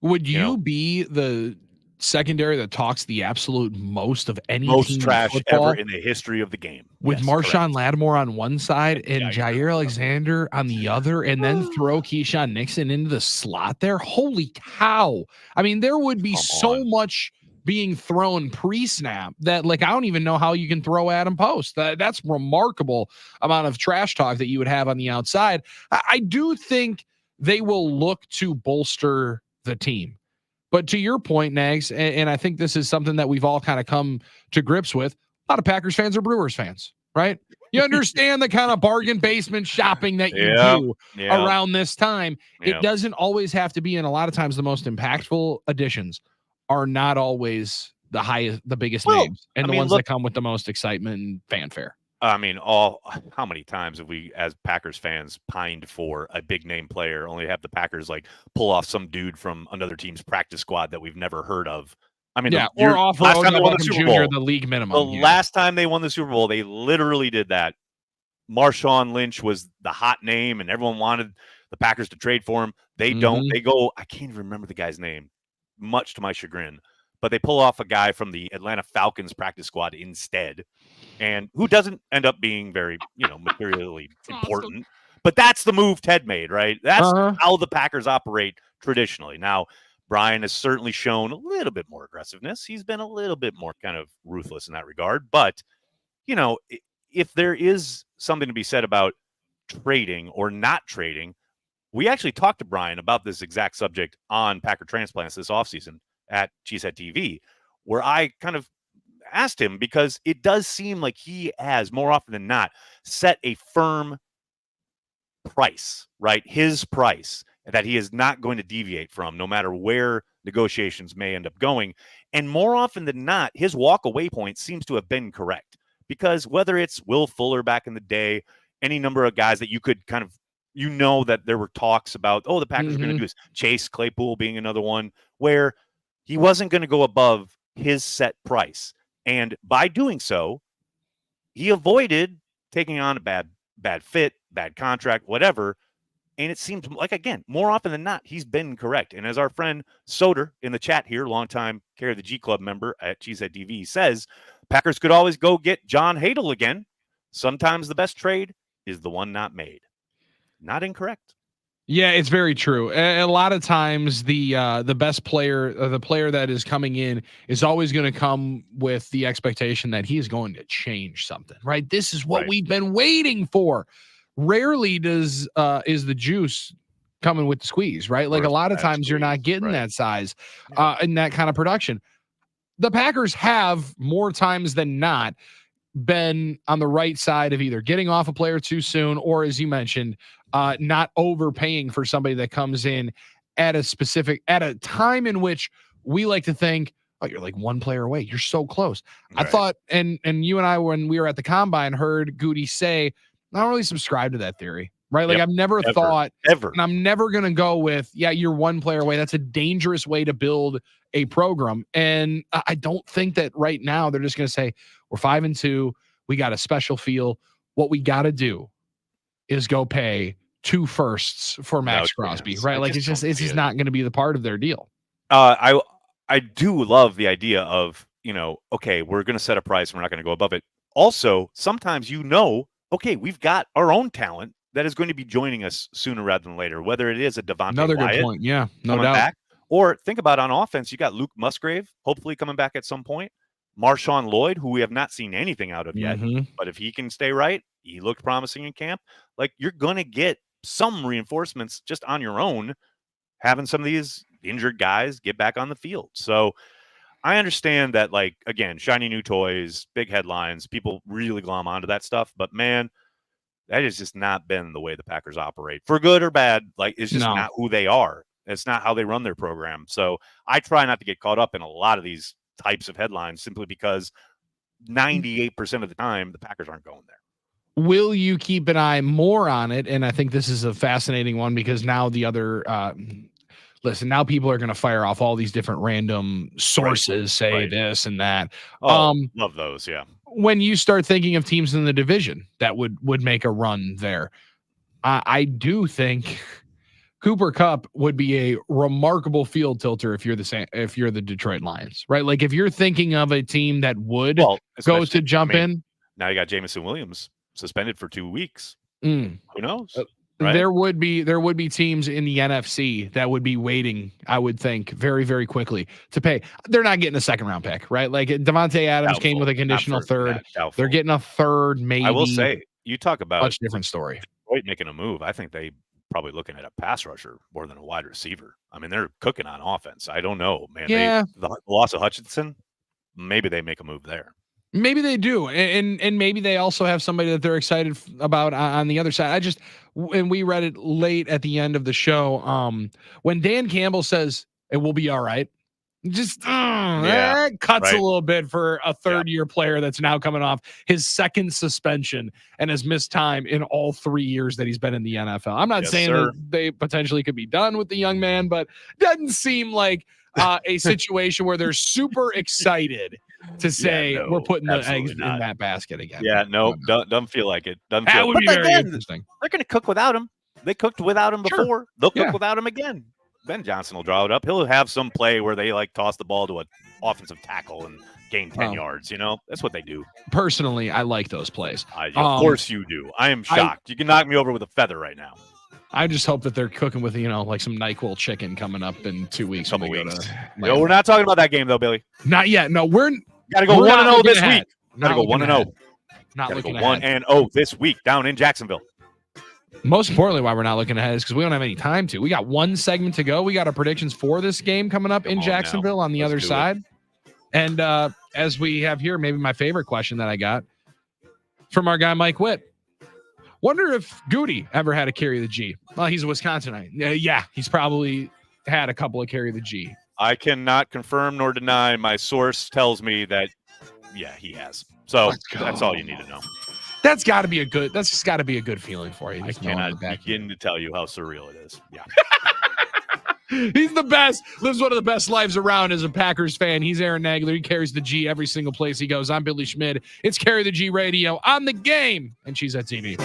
Would you be the secondary that talks the absolute most of any most trash ever in the history of the game, with Marshawn Lattimore on one side and Jair Alexander on the other, and then throw Keyshawn Nixon into the slot there? Holy cow. I mean, there would be so much being thrown pre-snap that, like, I don't even know how you can throw Adam Post. That's remarkable amount of trash talk that you would have on the outside. I do think they will look to bolster the team. But to your point, Nags, and I think this is something that we've all kind of come to grips with, a lot of Packers fans are Brewers fans, right? You understand the kind of bargain basement shopping that you do around this time. It doesn't always have to be, and a lot of times the most impactful additions are not always the biggest names, and the ones that come with the most excitement and fanfare. I mean, how many times have we, as Packers fans, pined for a big name player, only have the Packers like pull off some dude from another team's practice squad that we've never heard of? I mean, or offer Odell Beckham Jr. the league minimum. The last time they won the Super Bowl, they literally did that. Marshawn Lynch was the hot name, and everyone wanted the Packers to trade for him. They don't. They go, I can't even remember the guy's name, much to my chagrin. But they pull off a guy from the Atlanta Falcons practice squad instead, and who doesn't end up being very, materially important. Awesome. But that's the move Ted made, right? That's how the Packers operate traditionally. Now, Brian has certainly shown a little bit more aggressiveness. He's been a little bit more kind of ruthless in that regard. But, if there is something to be said about trading or not trading, we actually talked to Brian about this exact subject on Packer Transplants this offseason at Cheesehead TV, where I kind of asked him, because it does seem like he has, more often than not, set a firm price, right? His price that he is not going to deviate from, no matter where negotiations may end up going. And more often than not, his walk away point seems to have been correct, because whether it's Will Fuller back in the day, any number of guys that you could kind of, that there were talks about, the Packers are going to do this. Chase Claypool being another one where he wasn't going to go above his set price. And by doing so, he avoided taking on a bad fit, bad contract, whatever. And it seems like, again, more often than not, he's been correct. And as our friend Soder in the chat here, longtime Care of the G Club member at Cheesehead TV, says, Packers could always go get John Hadel again. Sometimes the best trade is the one not made. Not incorrect. Yeah, it's very true. A lot of times the best player, the player that is coming in, is always going to come with the expectation that he is going to change something, right? This is what we've been waiting for. Rarely is the juice coming with the squeeze, right? Like a lot of times you're not getting that size and that kind of production. The Packers have more times than not been on the right side of either getting off a player too soon, or as you mentioned, not overpaying for somebody that comes in at a time in which we like to think, oh, you're like one player away. You're so close. Right. I thought, and you and I, when we were at the combine, heard Goody say, I don't really subscribe to that theory, right? Like I've never thought, and I'm never going to go with, you're one player away. That's a dangerous way to build a program. And I don't think that right now they're just going to say, we're 5-2. We got a special feel. What we got to do is go pay 2 firsts for Max Crosby, right? Like it's just not going to be the part of their deal. I do love the idea of, okay, we're going to set a price and we're not going to go above it. Also, sometimes, okay, we've got our own talent that is going to be joining us sooner rather than later, whether it is a Devontae Another Wyatt good point. Yeah, no doubt. Back, or think about on offense, you got Luke Musgrave, hopefully coming back at some point. Marshawn Lloyd, who we have not seen anything out of yet, but if he can stay right, he looked promising in camp. Like, you're going to get some reinforcements just on your own, having some of these injured guys get back on the field. So I understand that, like, again, shiny new toys, big headlines, people really glom onto that stuff. But, man, that has just not been the way the Packers operate. For good or bad, like, it's just not who they are. It's not how they run their program. So I try not to get caught up in a lot of these types of headlines simply because 98% of the time the Packers aren't going there. Will you keep an eye more on it? And I think this is a fascinating one because now the other now people are going to fire off all these different random sources, this and that. Love those. Yeah. When you start thinking of teams in the division that would make a run there, I do think Cooper Kupp would be a remarkable field tilter if you're the Detroit Lions, right? Like if you're thinking of a team that would go to jump in. Now you got Jameson Williams suspended for 2 weeks. Who knows? Right? There would be teams in the NFC that would be waiting, I would think, very, very quickly to pay. They're not getting a second round pick, right? Like Devontae Adams came with a conditional third. They're getting a third, maybe. I will say, you talk about much different story. Detroit making a move. I think they probably looking at a pass rusher more than a wide receiver. I mean, they're cooking on offense. I don't know, man. Yeah. The loss of Hutchinson, maybe they make a move there. Maybe they do. And maybe they also have somebody that they're excited about on the other side. And we read it late at the end of the show. When Dan Campbell says it will be all right, that cuts a little bit for a third-year player that's now coming off his second suspension and has missed time in all 3 years that he's been in the NFL. I'm not saying that they potentially could be done with the young man, but it doesn't seem like a situation where they're super excited to say we're putting the eggs in that basket again. Yeah, no, don't feel like it. That would be very interesting. They're going to cook without him. They cooked without him before. Sure. They'll cook without him again. Ben Johnson will draw it up. He'll have some play where they toss the ball to an offensive tackle and gain 10 yards. That's what they do. Personally, I like those plays. Of course you do. I am shocked. You can knock me over with a feather right now. I just hope that they're cooking with, like some NyQuil chicken coming up in 2 weeks. Couple weeks. No, we're not talking about that game though, Billy. Not yet. No, we're got to go 1-0 this week. Got to go 1-0. Not looking ahead. 1-0 this week down in Jacksonville. Most importantly, why we're not looking ahead is because we don't have any time to. We got one segment to go. We got our predictions for this game coming up in Jacksonville on the other side. And as we have here, maybe my favorite question that I got from our guy Mike Witt. Wonder if Goody ever had a carry the G. Well, he's a Wisconsinite. Yeah, he's probably had a couple of carry the G. I cannot confirm nor deny. My source tells me that, yeah, he has. So that's all you need to know. That's got to be a good. That's just got to be a good feeling for you. I cannot begin to tell you how surreal it is. Yeah. He's the best. Lives one of the best lives around as a Packers fan. He's Aaron Nagler. He carries the G every single place he goes. I'm Billy Schmid. It's Carry the G Radio on the game and Cheesehead TV.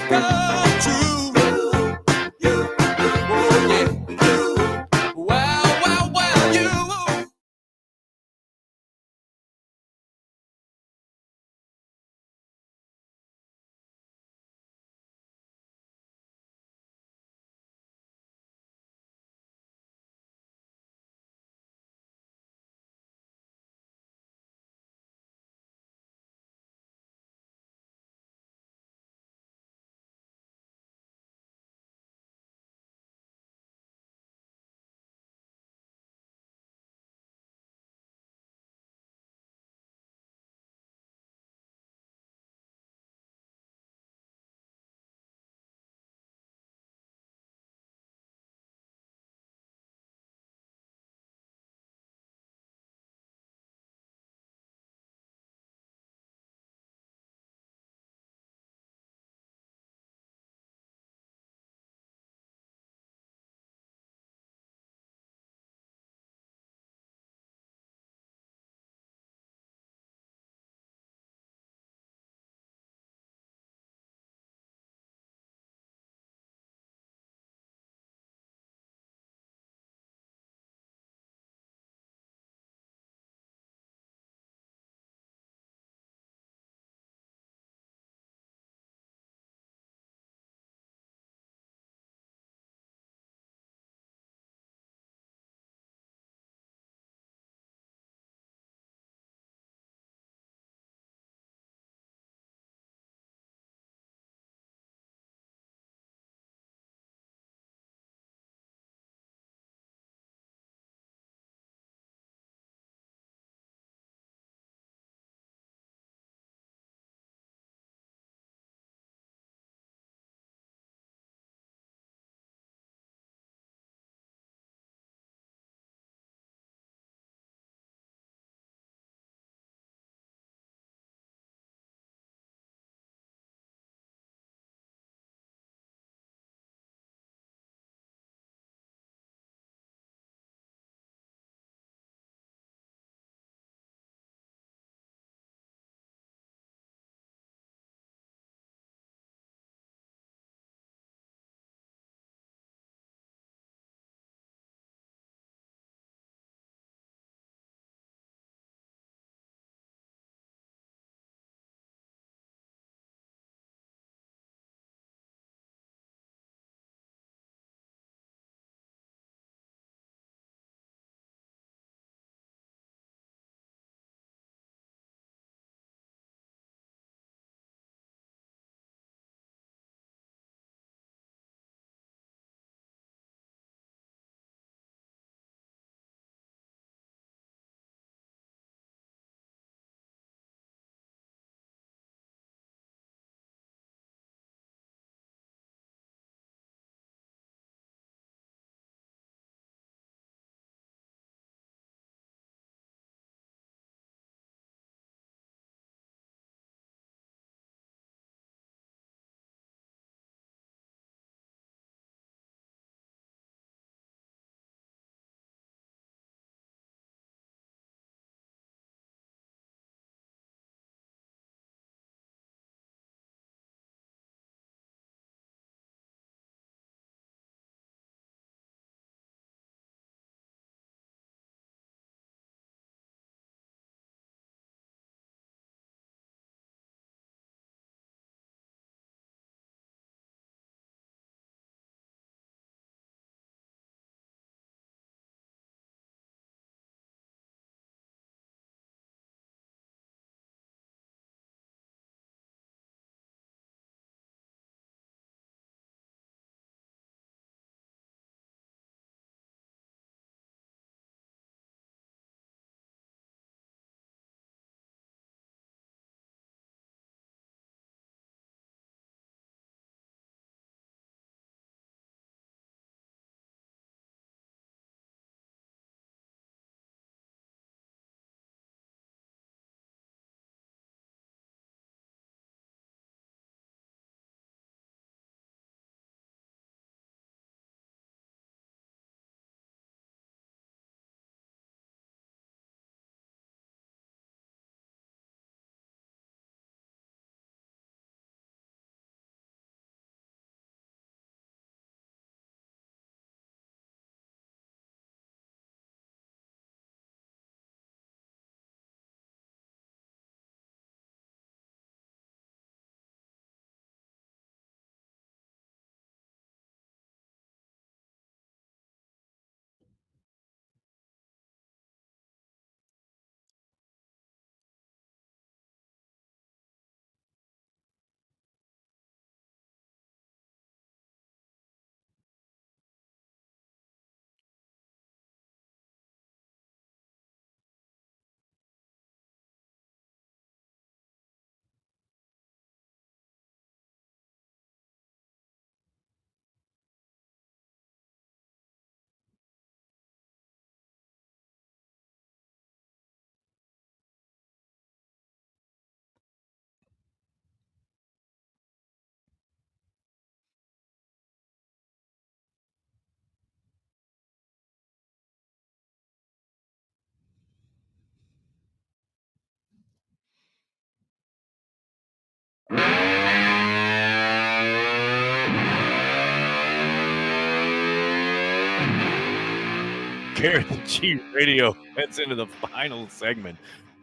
Carry the G Radio heads into the final segment.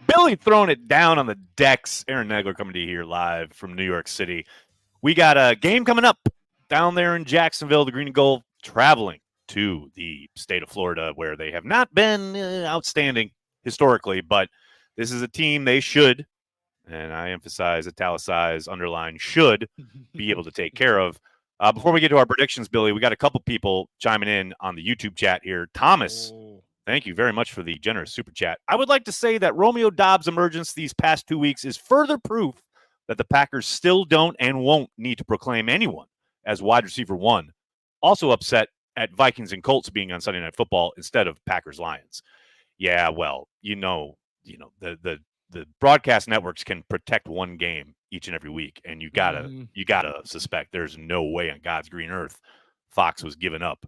Billy throwing it down on the decks. Aaron Nagler coming to you here live from New York City. We got a game coming up down there in Jacksonville. The Green and Gold traveling to the state of Florida, where they have not been outstanding historically, but this is a team they should, and I emphasize, italicize, underline, should be able to take care of. Before we get to our predictions, Billy, we got a couple people chiming in on the YouTube chat here. Thomas, thank you very much for the generous super chat. I would like to say that Romeo Dobbs' emergence these past 2 weeks is further proof that the Packers still don't and won't need to proclaim anyone as wide receiver one. Also upset at Vikings and Colts being on Sunday Night Football instead of Packers Lions. Yeah, well, the broadcast networks can protect one game each and every week, and you gotta suspect there's no way on God's green earth Fox was giving up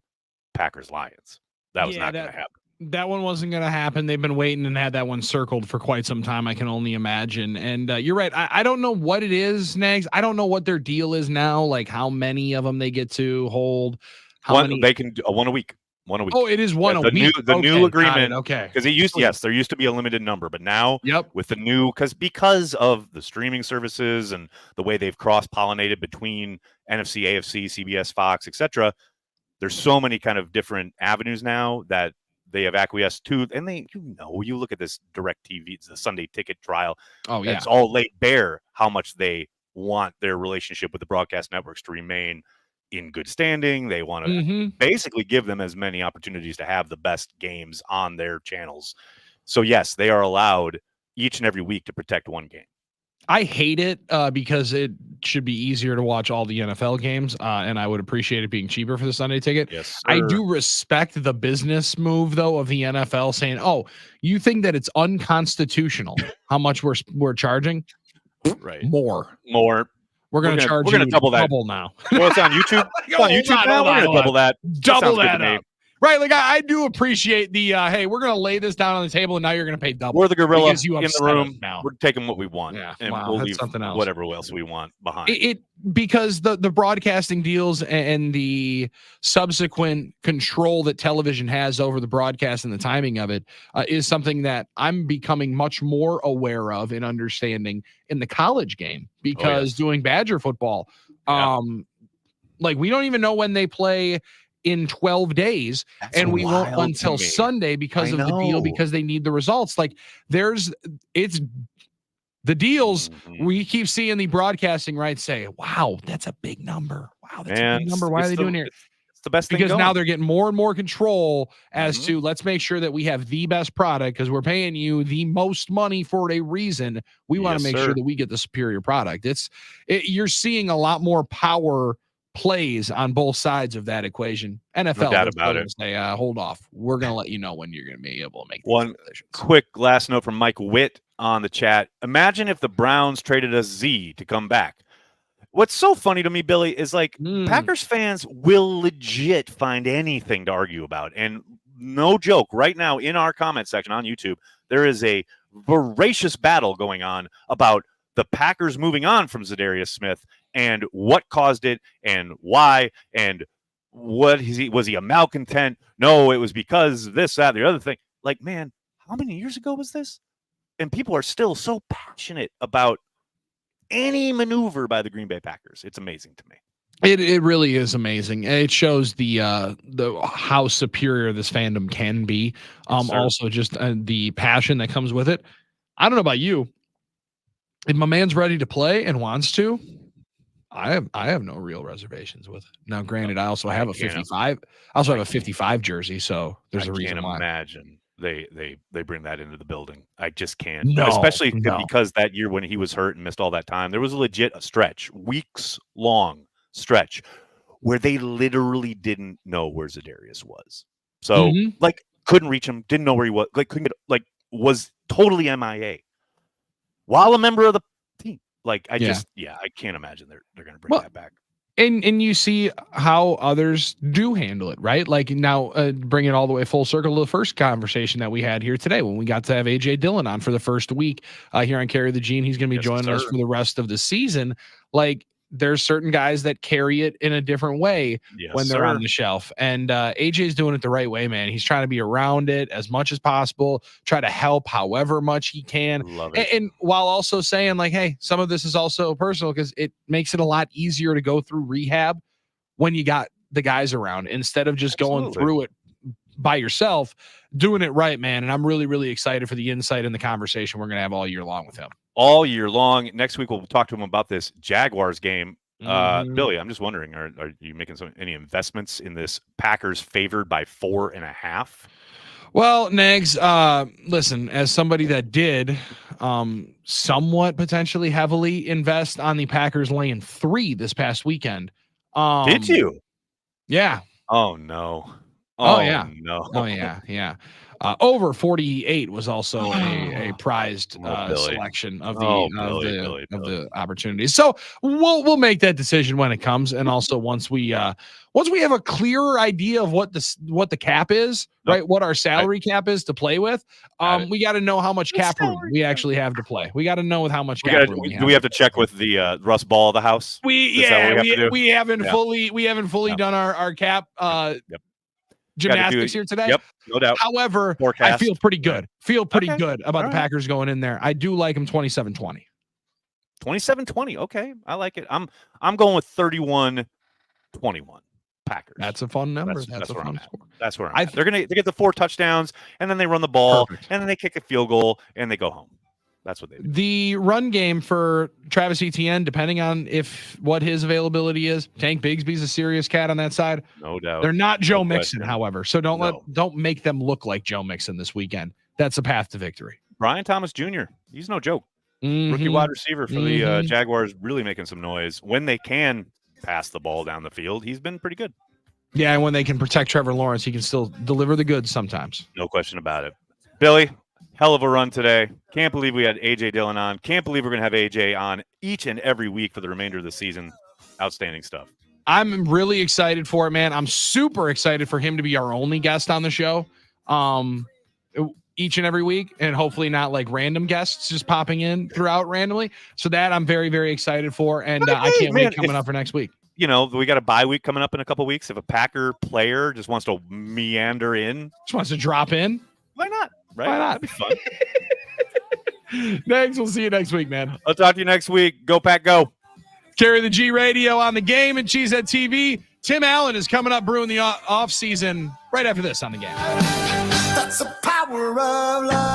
Packers Lions. That was not going to happen. That one wasn't going to happen. They've been waiting and had that one circled for quite some time, I can only imagine. And you're right. I don't know what it is, Nags. I don't know what their deal is now, like how many of them they get to hold. They can do one a week. 1 a week. Oh, it is one a week. The new agreement. Okay. Because there used to be a limited number, but now with the new, because of the streaming services and the way they've cross-pollinated between NFC, AFC, CBS, Fox, etc., there's so many kind of different avenues now that they have acquiesced to. And you look at this direct TV, the Sunday ticket trial. Oh, yeah. It's all laid bare how much they want their relationship with the broadcast networks to remain in good standing. They want to basically give them as many opportunities to have the best games on their channels. So yes, they are allowed each and every week to protect one game. I hate it because it should be easier to watch all the NFL games, and I would appreciate it being cheaper for the Sunday ticket. Yes, sir. I do respect the business move, though, of the NFL saying, "Oh, you think that it's unconstitutional how much we're charging? Right, more." We're going to charge. We're going to double that. Double now. Well, it's on YouTube. It's on YouTube now. We're going to double that. Double that up. Right, like I do appreciate the hey, we're gonna lay this down on the table, and now you're gonna pay double. We're the gorilla in the room. Now we're taking what we want, and we'll leave something else, whatever else we want behind. Because the broadcasting deals and the subsequent control that television has over the broadcast and the timing of it is something that I'm becoming much more aware of and understanding in the college game. Because doing Badger football, like we don't even know when they play in 12 days. That's and we won't until Sunday because of the deal, because they need the results. Like it's the deals. We keep seeing the broadcasting rights say, wow, that's a big number. Wow, that's a big number. Why are they doing here? It's the best thing because now they're getting more and more control as to let's make sure that we have the best product because we're paying you the most money for a reason. We want to make sure that we get the superior product. You're seeing a lot more power plays on both sides of that equation. NFL, no doubt about it. Say, hold off. We're going to let you know when you're going to be able to make one quick last note from Mike Witt on the chat. Imagine if the Browns traded a Z to come back. What's so funny to me, Billy, is like Packers fans will legit find anything to argue about. And no joke, right now in our comment section on YouTube, there is a voracious battle going on about the Packers moving on from Zadarius Smith and what caused it and why and was he a malcontent? No, it was because this, that, the other thing. Like, man, how many years ago was this? And people are still so passionate about any maneuver by the Green Bay Packers. It's amazing to me. It really is amazing. It shows the how superior this fandom can be. Also just the passion that comes with it. I don't know about you. If my man's ready to play and wants to, I have no real reservations with it. Now, granted, I also have a 55. I also have a 55 jersey, so there's a reason why. Imagine they bring that into the building. I just can't. No, especially because that year when he was hurt and missed all that time, there was a stretch, weeks long stretch, where they literally didn't know where Zadarius was. So couldn't reach him, didn't know where he was, was totally MIA. While a member of the team, I can't imagine they're going to bring that back. And you see how others do handle it, right? Like now, bring it all the way full circle to the first conversation that we had here today when we got to have AJ Dillon on for the first week here on Carry the Gene. He's going to be joining us for the rest of the season. Like there's certain guys that carry it in a different way Yes, when they're sir. on the shelf. And AJ's doing it the right way, man. He's trying to be around it as much as possible, try to help however much he can. Love it. And while also saying like, hey, some of this is also personal because it makes it a lot easier to go through rehab when you got the guys around instead of just going Absolutely. through it by yourself, doing it right, man. And I'm really, really excited for the insight and the conversation we're going to have all year long with him. All year long. Next week, we'll talk to him about this Jaguars game. Mhm. Billy, I'm just wondering, are you making any investments in this Packers favored by 4.5? Well, Nags, listen, as somebody that did somewhat potentially heavily invest on the Packers laying 3 this past weekend. Did you? Yeah. Oh, no. Oh, yeah. No. Oh, yeah. Yeah. Over 48 was also a prized Billy. selection of Billy. the opportunities. So we'll make that decision when it comes, and also once we have a clearer idea of what the cap is, right? What our salary cap is to play with. We got to know how much cap room we actually have to play. We got to know with how much cap room we have. Do we have to check with the Russ Ball of the house? We haven't fully done our cap gymnastics here today. Yep, no doubt. However, Forecast. I feel pretty good. Okay. Good about the Packers going in there. I do like them 27-20. 27-20. Okay, I like it. I'm going with 31-21 Packers. That's a fun number. That's a where fun I'm at. score. That's where I'm at. They get the 4 touchdowns, and then they run the ball, Perfect. and then they kick a field goal, and they go home. That's what they do. The run game for Travis Etienne, depending on what his availability is, Tank Bigsby's a serious cat on that side. No doubt. They're not Joe No Mixon, question. however. So don't make them look like Joe Mixon this weekend. That's a path to victory. Brian Thomas Jr. He's no joke. Rookie wide receiver for the Jaguars, really making some noise when they can pass the ball down the field. He's been pretty good. Yeah, and when they can protect Trevor Lawrence, he can still deliver the goods sometimes. No question about it. Billy, hell of a run today. Can't believe we had AJ Dillon on. Can't believe we're going to have AJ on each and every week for the remainder of the season. Outstanding stuff. I'm really excited for it, man. I'm super excited for him to be our only guest on the show each and every week, and hopefully not like random guests just popping in throughout randomly. So that I'm very, very excited for, and I can't wait coming up for next week. You know, we got a bye week coming up in a couple weeks. If a Packer player just wants to meander in, Just wants to drop in. why not? Right? Why not? That'd be fun. Thanks. We'll see you next week, man. I'll talk to you next week. Go Pack, go. Carry the G Radio on the game and Cheesehead TV. Tim Allen is coming up brewing the off season right after this on the game. That's the power of love.